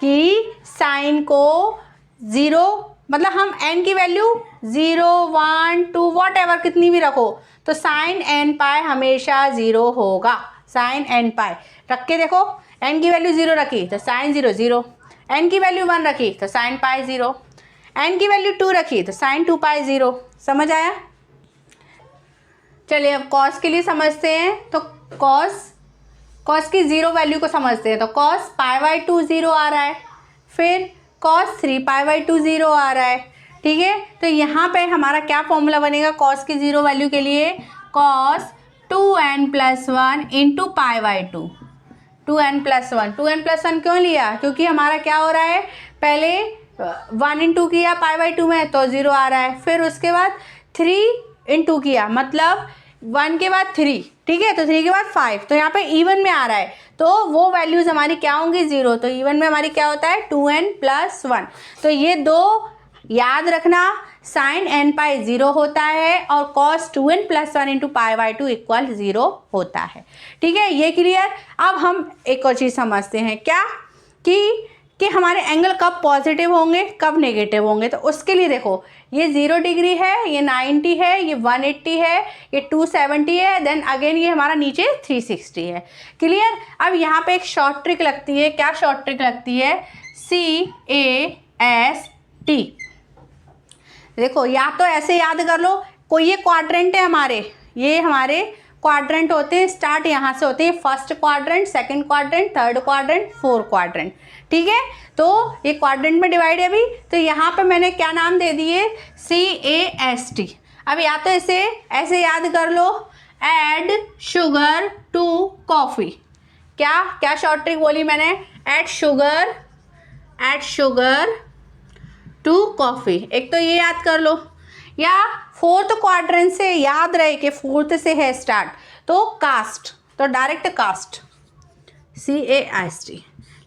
कि साइन को 0 मतलब हम n की वैल्यू 0 1 2 वॉट एवर कितनी भी रखो तो साइन n पाई हमेशा 0 होगा। साइन n पाई रख के देखो, n की वैल्यू 0 रखी तो साइन 0 0, n की वैल्यू 1 रखी तो साइन पाई 0, n की वैल्यू 2 रखी तो साइन 2 पाई 0। समझ आया? चलिए अब कॉस के लिए समझते हैं। तो कॉस की 0 वैल्यू को समझते हैं। तो कॉस पाई बाई 2 0 आ रहा है, फिर कॉस 3 पाई बाई 2 0 आ रहा है, ठीक है। तो यहाँ पे हमारा क्या फॉर्मूला बनेगा कॉस की 0 वैल्यू के लिए? Cos 2n+1 into pi by 2, 2n+1। 2n+1 क्यों लिया? क्योंकि हमारा क्या हो रहा है, पहले 1 इंटू किया पाई बाई 2 में तो 0 आ रहा है, फिर उसके बाद 3 इंटू किया मतलब 1 के बाद 3, ठीक है, तो 3 के बाद 5, तो यहाँ पे इवन में आ रहा है तो वो वैल्यूज़ हमारी क्या होंगी? 0। तो इवन में हमारी क्या होता है? 2n+1। तो ये दो याद रखना, साइन n पाई 0 होता है और cos 2n+1 into pi by 2 equal 0 होता है, ठीक है। ये क्लियर? अब हम एक और चीज़ समझते हैं, क्या कि हमारे एंगल कब पॉजिटिव होंगे कब नेगेटिव होंगे। तो उसके लिए देखो ये 0 डिग्री है, ये 90 है, ये 180 है, ये 270 है, देन अगेन ये हमारा नीचे 360 है। क्लियर? अब यहाँ पे एक शॉर्ट ट्रिक लगती है। क्या शॉर्ट ट्रिक लगती है? CAST। देखो या तो ऐसे याद कर लो, कोई ये क्वाड्रेंट है हमारे, ये हमारे क्वाड्रेंट होते हैं, स्टार्ट यहाँ से होते हैं, first quadrant, second quadrant, third quadrant, fourth quadrant, ठीक है। तो ये क्वाड्रेंट में डिवाइड है अभी, तो यहाँ पे मैंने क्या नाम दे दिए? CAST। अब या तो इसे ऐसे याद कर लो, ऐड शुगर टू कॉफ़ी। क्या शॉर्ट ट्रिक बोली मैंने? Add sugar to coffee. एक तो ये याद कर लो, या फोर्थ क्वाड्रेंट से याद रहे कि फोर्थ से है स्टार्ट, तो कास्ट, तो डायरेक्ट कास्ट, CAST।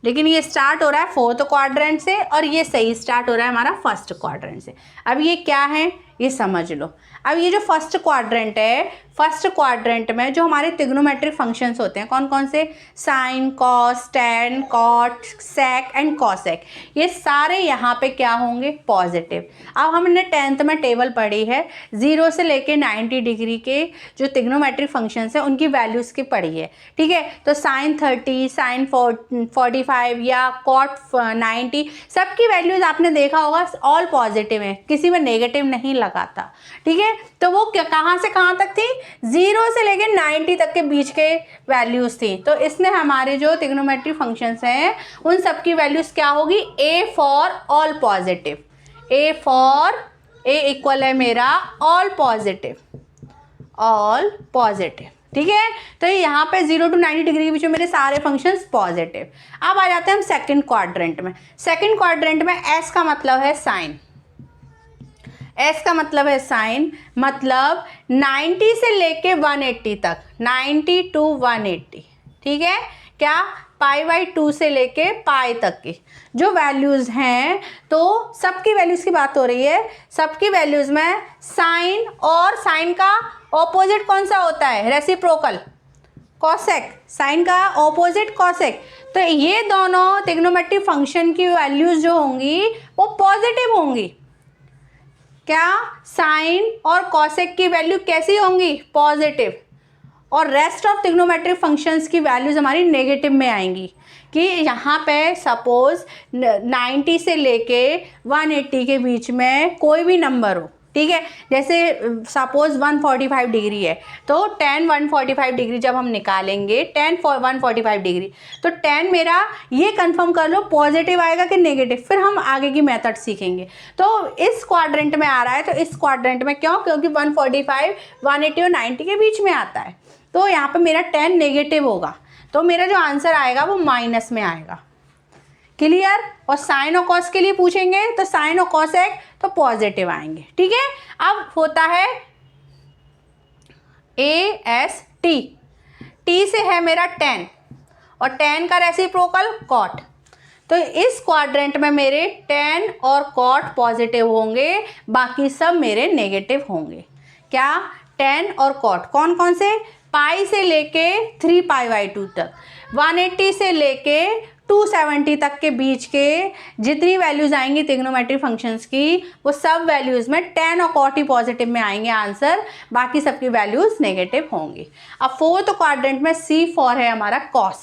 लेकिन ये स्टार्ट हो रहा है फोर्थ क्वाड्रेंट से और ये सही स्टार्ट हो रहा है हमारा फर्स्ट क्वाड्रेंट से। अब ये क्या है ये समझ लो। अब ये जो फर्स्ट क्वाड्रेंट है, फर्स्ट क्वाड्रेंट में जो हमारे ट्रिग्नोमेट्रिक फंक्शंस होते हैं कौन कौन से? Sine, cos, tan, cot, sec and cosec, ये सारे यहाँ पे क्या होंगे? पॉजिटिव। अब हमने 10th में टेबल पढ़ी है, 0 से लेके 90 डिग्री के जो ट्रिग्नोमेट्रिक फंक्शंस हैं उनकी वैल्यूज़ की पढ़ी है, ठीक है। तो साइन 30, साइन 45 या कॉट 90, सबकी वैल्यूज़ आपने देखा होगा ऑल पॉजिटिव है, किसी में नेगेटिव नहीं लगाता, ठीक है। तो वो कहाँ से कहाँ तक थी? 0 से लेके 90 तक के बीच के वैल्यूज़ थी। तो इसमें हमारे जो ट्रिग्नोमेट्रिक फंक्शंस हैं उन सब की वैल्यूज़ क्या होगी? A for all positive, A equal है मेरा ऑल पॉजिटिव, ठीक है। तो यहाँ पे 0 to 90 डिग्री के बीच में मेरे सारे फंक्शंस पॉजिटिव। अब आ जाते हैं हम सेकंड क्वाड्रेंट में। सेकंड क्वाड्रेंट में S का मतलब है साइन, S का मतलब है साइन, मतलब 90 से लेके 180 तक, 90 to 180, ठीक है। क्या? पाई बाई 2 से लेके पाई तक की जो वैल्यूज़ हैं, तो सबकी वैल्यूज़ की बात हो रही है। सबकी वैल्यूज़ में साइन और साइन का ऑपोजिट कौन सा होता है? Reciprocal, cosec. साइन का ऑपोजिट कॉसेक। तो ये दोनों ट्रिग्नोमेट्रिक फंक्शन की वैल्यूज़ जो होंगी वो पॉजिटिव होंगी। क्या? साइन और कॉसेक की वैल्यू कैसी होंगी? पॉजिटिव। और रेस्ट ऑफ ट्रिग्नोमेट्रिक फंक्शंस की वैल्यूज़ हमारी नेगेटिव में आएंगी। कि यहाँ पे सपोज 90 से लेके 180 के बीच में कोई भी नंबर हो, ठीक है। जैसे सपोज 145 डिग्री है तो tan 145 डिग्री जब हम निकालेंगे tan 145 डिग्री तो tan मेरा ये कंफर्म कर लो पॉजिटिव आएगा कि नेगेटिव, फिर हम आगे की मेथड सीखेंगे। तो इस क्वाड्रेंट में आ रहा है, तो इस क्वाड्रेंट में क्यों, क्योंकि 145 180 और 90 के बीच में आता है, तो यहाँ पे मेरा tan नेगेटिव होगा, तो मेरा जो आंसर आएगा वो माइनस में आएगा। क्लियर। और साइन और कॉस के लिए पूछेंगे तो साइन और कॉसेक तो पॉजिटिव आएंगे। ठीक है। अब होता है AST, T से है मेरा tan और tan का रेसिप्रोकल cot, तो इस क्वाड्रेंट में मेरे tan और cot पॉजिटिव होंगे, बाकी सब मेरे नेगेटिव होंगे। क्या, tan और cot कौन कौन से, पाई से लेके 3π/2 तक, 180 से लेके 270 तक के बीच के जितनी वैल्यूज़ आएंगी ट्रिग्नोमेट्रिक फंक्शंस की, वो सब वैल्यूज़ में tan और cot ही पॉजिटिव में आएंगे आंसर, बाकी सबकी वैल्यूज़ नेगेटिव होंगी। अब फोर्थ क्वाड्रेंट में C4 है हमारा cos,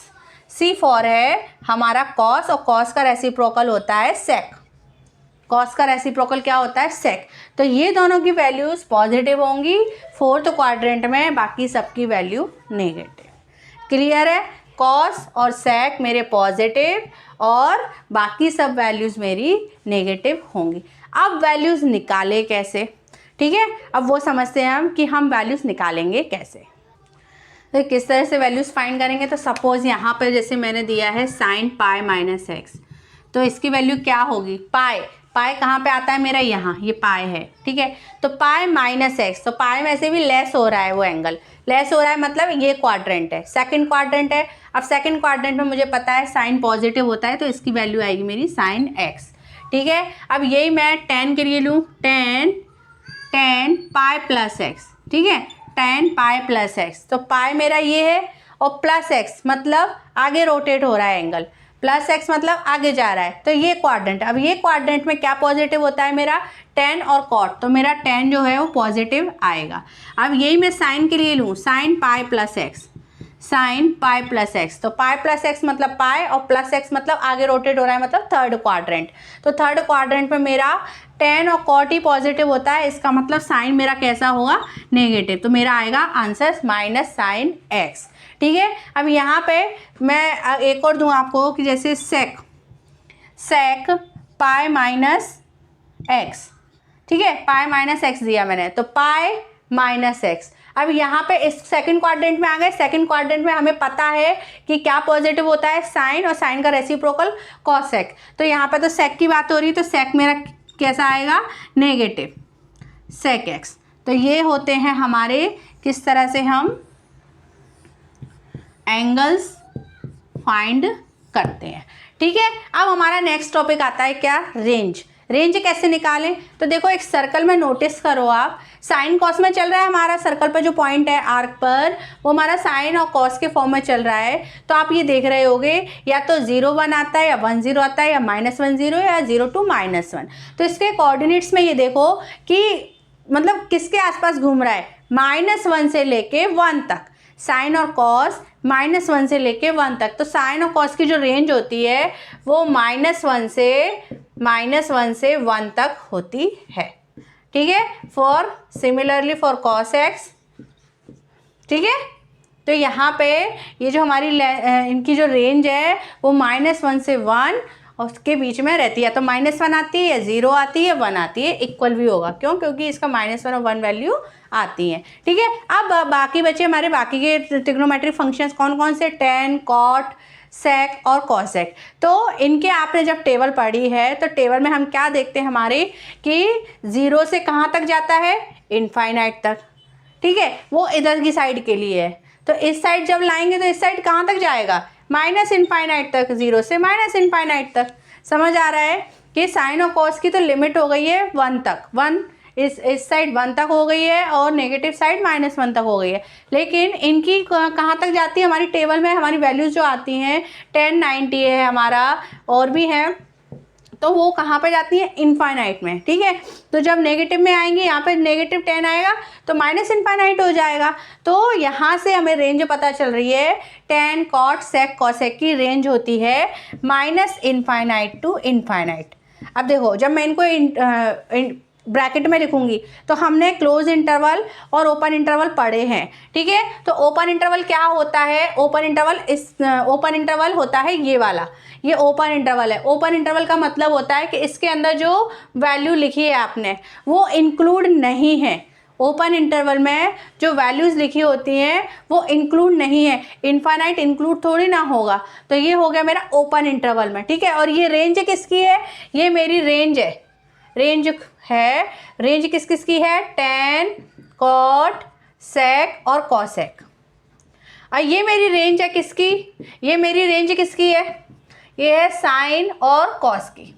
C4 है हमारा cos और cos का रेसिप्रोकल होता है sec, cos का रेसिप्रोकल क्या होता है sec, तो ये दोनों की वैल्यूज़ पॉजिटिव होंगी फोर्थ क्वाड्रेंट में, बाकी सबकी वैल्यू नेगेटिव। क्लियर है। cos और sec मेरे पॉजिटिव और बाकी सब वैल्यूज़ मेरी नेगेटिव होंगी। अब वैल्यूज़ निकाले कैसे, ठीक है, अब वो समझते हैं हम कि हम वैल्यूज़ निकालेंगे कैसे। तो किस तरह से वैल्यूज़ फाइंड करेंगे, तो सपोज़ यहाँ पर जैसे मैंने दिया है sin π - x, तो इसकी वैल्यू क्या होगी, पाई, पाई कहाँ पे आता है मेरा, यहाँ, ये पाई है। ठीक है। तो पाई - x, तो पाई में से भी लेस हो रहा है, वो एंगल लेस हो रहा है, मतलब ये क्वाड्रेंट है, सेकंड क्वाड्रेंट है। अब सेकंड क्वाड्रेंट में मुझे पता है साइन पॉजिटिव होता है, तो इसकी वैल्यू आएगी मेरी sin x। ठीक है। अब यही मैं tan के लिए लूँ, tan π + x, ठीक है, tan π + x, तो पाई मेरा ये है और प्लस x मतलब आगे रोटेट हो रहा है एंगल, प्लस x मतलब आगे जा रहा है, तो ये क्वाड्रेंट। अब ये क्वाड्रेंट में क्या पॉजिटिव होता है मेरा, tan और cot, तो मेरा tan जो है वो पॉजिटिव आएगा। अब यही मैं साइन के लिए लूँ, sin π + x, sin π + x, तो π + x मतलब पाई और प्लस x मतलब आगे रोटेट हो रहा है, मतलब थर्ड क्वाड्रेंट, तो थर्ड क्वाड्रेंट में मेरा tan और cot ही पॉजिटिव होता है, इसका मतलब साइन मेरा कैसा होगा, नेगेटिव, तो मेरा आएगा आंसर -sin x। ठीक है। अब यहाँ पे मैं एक और दूँ आपको कि जैसे sec π - x, ठीक है, π - x दिया मैंने, तो π - x। अब यहाँ पे इस सेकंड क्वाड्रेंट में आ गए, सेकंड क्वाड्रेंट में हमें पता है कि क्या पॉजिटिव होता है, साइन, और साइन का रेसिप्रोकल cosec, तो यहाँ पे तो sec की बात हो रही है, तो sec मेरा कैसा आएगा, नेगेटिव sec x। तो ये होते हैं हमारे, किस तरह से हम एंगल्स फाइंड करते हैं। ठीक है। अब हमारा नेक्स्ट टॉपिक आता है क्या, रेंज। रेंज कैसे निकालें, तो देखो एक सर्कल में नोटिस करो आप, साइन कॉस में चल रहा है हमारा, सर्कल पर जो पॉइंट है आर्क पर वो हमारा साइन और कॉस के फॉर्म में चल रहा है, तो आप ये देख रहे होगे या तो 0 1 आता है या 1 0 आता है या -1 0 या 0 2 -1। तो इसके कोऑर्डिनेट्स में ये देखो कि मतलब किसके आसपास घूम रहा है, -1 से लेके 1 तक, साइन और कॉस -1 से लेके 1 तक, तो साइन और कॉस की जो रेंज होती है वो -1 से 1 तक होती है। ठीक है। सिमिलरली फॉर cos x, ठीक है, तो यहाँ पे ये जो हमारी इनकी जो रेंज है वो -1 से 1 और उसके बीच में रहती है, तो -1 आती है या 0 आती है, 1 आती है, इक्वल भी होगा, क्यों, क्योंकि इसका -1 और 1 वैल्यू आती है। ठीक है। अब बाकी बचे हमारे बाकी के ट्रिग्नोमेट्रिक फंक्शंस कौन कौन से, tan, cot, sec और cosec। तो इनके आपने जब टेबल पढ़ी है तो टेबल में हम क्या देखते हैं हमारे कि 0 से कहाँ तक जाता है, इनफाइनाइट तक। ठीक है, वो इधर की साइड के लिए है, तो इस साइड जब लाएंगे तो इस साइड कहाँ तक जाएगा, -इनफाइनाइट तक, 0 से -इनफाइनाइट तक। समझ आ रहा है कि साइन और कॉस की तो लिमिट हो गई है 1 तक, 1 इस साइड 1 तक हो गई है और नेगेटिव साइड -1 तक हो गई है, लेकिन इनकी कहाँ तक जाती है, हमारी टेबल में हमारी वैल्यूज़ जो आती हैं 10 90 है हमारा, और भी है, तो वो कहाँ पे जाती है, इनफाइनाइट में। ठीक है। तो जब नेगेटिव में आएंगे, यहाँ पे -10 आएगा तो -इनफाइनाइट हो जाएगा, तो यहाँ से हमें रेंज पता चल रही है, tan, cot, sec, cosec की रेंज होती है -इनफाइनाइट टू इनफाइनाइट। अब देखो जब मैं इनको ब्रैकेट में लिखूंगी। तो हमने क्लोज इंटरवल और ओपन इंटरवल पढ़े हैं, ठीक है। तो ओपन इंटरवल क्या होता है, ओपन इंटरवल होता है ये वाला, ये ओपन इंटरवल है। ओपन इंटरवल का मतलब होता है कि इसके अंदर जो वैल्यू लिखी है आपने वो इंक्लूड नहीं है। ओपन इंटरवल में जो वैल्यूज़ लिखी होती हैं वो इंक्लूड नहीं है, इनफाइनाइट इंक्लूड थोड़ी ना होगा। तो ये हो गया मेरा ओपन इंटरवल में, ठीक है। और ये रेंज किसकी है, ये मेरी रेंज है, रेंज किस किस की है, tan, cot, sec और cosec। और ये मेरी रेंज है किसकी, ये मेरी रेंज किसकी है, ये है साइन और कॉस की,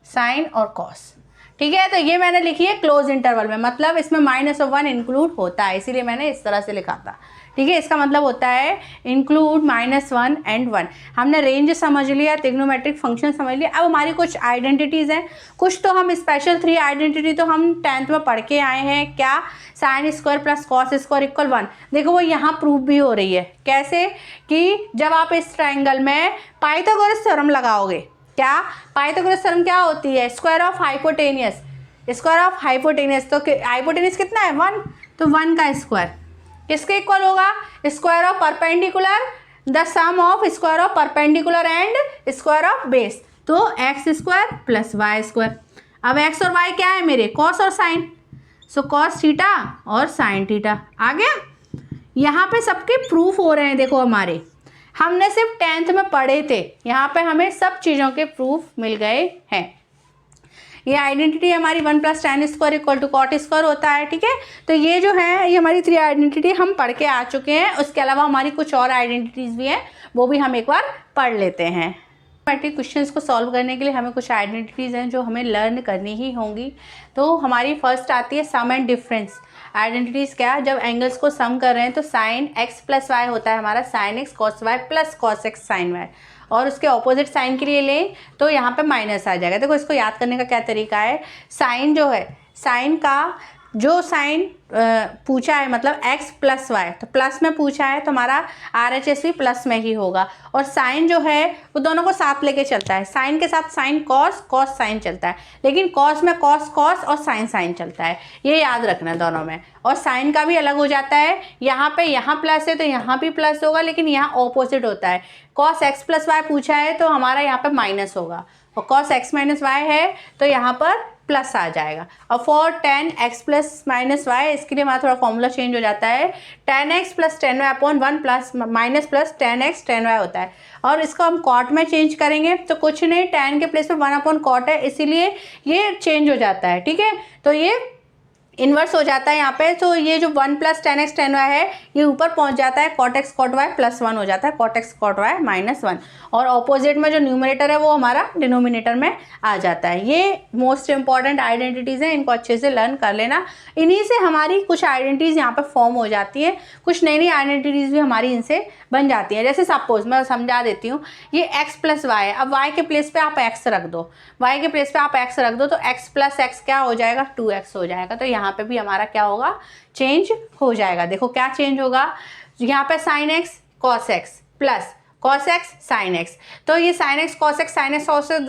साइन और कॉस, ठीक है। तो ये मैंने लिखी है क्लोज इंटरवल में, मतलब इसमें -1 इंक्लूड होता है, इसीलिए मैंने इस तरह से लिखा था, ठीक है। इसका मतलब होता है इंक्लूड -1 and 1। हमने रेंज समझ लिया, ट्रिग्नोमेट्रिक फंक्शन समझ लिया। अब हमारी कुछ आइडेंटिटीज़ हैं, कुछ तो हम स्पेशल 3 आइडेंटिटी तो हम 10th में पढ़ के आए हैं। क्या, sine square plus cos square equal 1। देखो वो यहाँ प्रूफ भी हो रही है, कैसे कि जब आप इस ट्राइंगल में पाइथागोरस थ्योरम लगाओगे। क्या, पाइथागोरस थ्योरम क्या होती है, square of hypotenuse, square of hypotenuse. तो हाइपोटेनियस कितना है 1, तो 1 का स्क्वायर किसके इक्वल होगा, square of perpendicular, the sum of square of perpendicular and square of base, तो X square plus Y square. अब एक्स और वाई क्या है मेरे, कॉस और साइन, सो कॉस थीटा और साइन थीटा आ गया। यहाँ पे सबके प्रूफ हो रहे हैं, देखो हमारे, हमने सिर्फ 10th में पढ़े थे, यहाँ पे हमें सब चीज़ों के प्रूफ मिल गए हैं। ये आइडेंटिटी हमारी 1 + tan square equal to cot square होता है, ठीक है। तो ये जो है ये हमारी 3 आइडेंटिटी हम पढ़ के आ चुके हैं। उसके अलावा हमारी कुछ और आइडेंटिटीज़ भी हैं, वो भी हम एक बार पढ़ लेते हैं। मैट्रिक क्वेश्चंस को सॉल्व करने के लिए हमें कुछ आइडेंटिटीज़ हैं जो हमें लर्न करनी ही होंगी। तो हमारी फर्स्ट आती है सम एंड डिफरेंस। आइडेंटिटीज़ क्या, जब एंगल्स को सम कर रहे हैं तो साइन x + y होता है हमारा sin x cos y plus cos x sin y, और उसके ऑपोजिट साइन के लिए लें तो यहाँ पे माइनस आ जाएगा। देखो इसको याद करने का क्या तरीका है, साइन जो है, साइन का जो साइन पूछा है मतलब x + y, तो प्लस में पूछा है तो हमारा RHS भी प्लस में ही होगा। और साइन जो है वो दोनों को साथ लेके चलता है, साइन के साथ साइन कॉस, कॉस साइन चलता है, लेकिन कॉस में कॉस कॉस और साइन साइन चलता है, ये याद रखना दोनों में। और साइन का भी अलग हो जाता है, यहाँ पे यहाँ प्लस है तो यहाँ भी प्लस होगा, लेकिन यहाँ ऑपोजिट होता है। कॉस x + y पूछा है तो हमारा यहाँ पे माइनस होगा, और कॉस x - y है तो यहाँ पर प्लस आ जाएगा। और फॉर tan x + -y, इसके लिए हमारा थोड़ा फॉर्मूला चेंज हो जाता है, tan x + tan y / 1 plus tan x tan y होता है। और इसको हम कॉट में चेंज करेंगे तो कुछ नहीं, tan के प्लेस पे 1 / cot है, इसीलिए ये चेंज हो जाता है, ठीक है। तो ये इन्वर्स हो जाता है यहाँ पे, तो ये जो 1 + tan x tan y है ये ऊपर पहुँच जाता है, cot x cot y +1 हो जाता है, cot x cot y -1, और ऑपोजिट में जो न्यूमरेटर है वो हमारा डिनोमिनेटर में आ जाता है। ये मोस्ट इंपॉर्टेंट आइडेंटिटीज़ हैं, इनको अच्छे से लर्न कर लेना। इन्हीं से हमारी कुछ आइडेंटिटीज़ यहाँ पे फॉर्म हो जाती है, कुछ नई नई आइडेंटिटीज़ भी हमारी इनसे बन जाती हैं। जैसे सपोज मैं समझा देती हूँ, ये x + y है, अब y के प्लेस पे आप x रख दो, y के प्लेस पे आप x रख दो तो x + x क्या हो जाएगा, 2x हो जाएगा। तो यहाँ पे भी हमारा क्या होगा, चेंज हो जाएगा। देखो क्या चेंज होगा, यहाँ पे sin x cos x plus cos x sin x, तो ये sin x cos x sin x cos x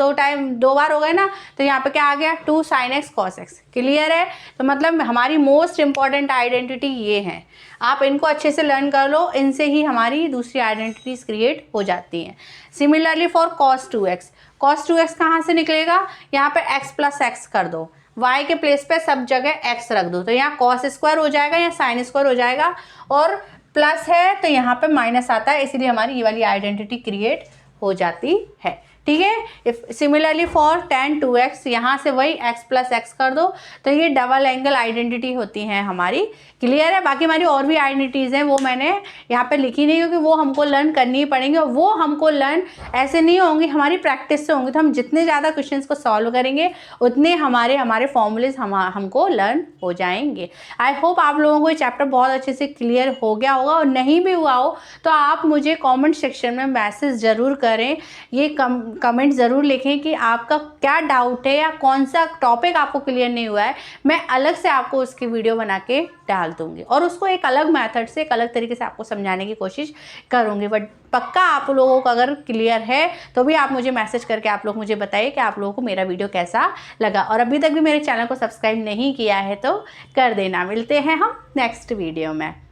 दो बार हो गए ना, तो यहाँ पे क्या आ गया 2 sin x cos x। Clear है। तो मतलब हमारी मोस्ट इंपॉर्टेंट आइडेंटिटी ये है, आप इनको अच्छे से लर्न कर लो, इनसे ही हमारी दूसरी आइडेंटिटीज क्रिएट हो जाती हैं। Similarly for cos 2x, cos 2x कहाँ से निकलेगा, यहाँ पे x + x कर दो, y के प्लेस पे सब जगह x रख दो, तो यहाँ cos स्क्वायर हो जाएगा या sin स्क्वायर हो जाएगा, और प्लस है तो यहाँ पे माइनस आता है, इसीलिए हमारी ये वाली आइडेंटिटी क्रिएट हो जाती है, ठीक है। If similarly for tan 2x, यहाँ से वही x + x कर दो, तो ये डबल एंगल आइडेंटिटी होती हैं हमारी। क्लियर है। बाकी हमारी और भी आइडेंटिटीज़ हैं, वो मैंने यहाँ पे लिखी नहीं, क्योंकि वो हमको लर्न करनी ही पड़ेंगी, और वो हमको लर्न ऐसे नहीं होंगी, हमारी प्रैक्टिस से होंगी। तो हम जितने ज़्यादा क्वेश्चंस को सॉल्व करेंगे उतने हमारे फॉर्मूलेज हमको लर्न हो जाएंगे। आई होप आप लोगों को ये चैप्टर बहुत अच्छे से क्लियर हो गया होगा, और नहीं भी हुआ हो तो आप मुझे कॉमेंट सेक्शन में मैसेज ज़रूर करें। ये कमेंट ज़रूर लिखें कि आपका क्या डाउट है या कौन सा टॉपिक आपको क्लियर नहीं हुआ है। मैं अलग से आपको उसकी वीडियो बना के डाल दूँगी और उसको एक अलग मेथड से, एक अलग तरीके से आपको समझाने की कोशिश करूँगी। बट पक्का आप लोगों को अगर क्लियर है तो भी आप मुझे मैसेज करके आप लोग मुझे बताइए कि आप लोगों को मेरा वीडियो कैसा लगा। और अभी तक भी मेरे चैनल को सब्सक्राइब नहीं किया है तो कर देना। मिलते हैं हम नेक्स्ट वीडियो में।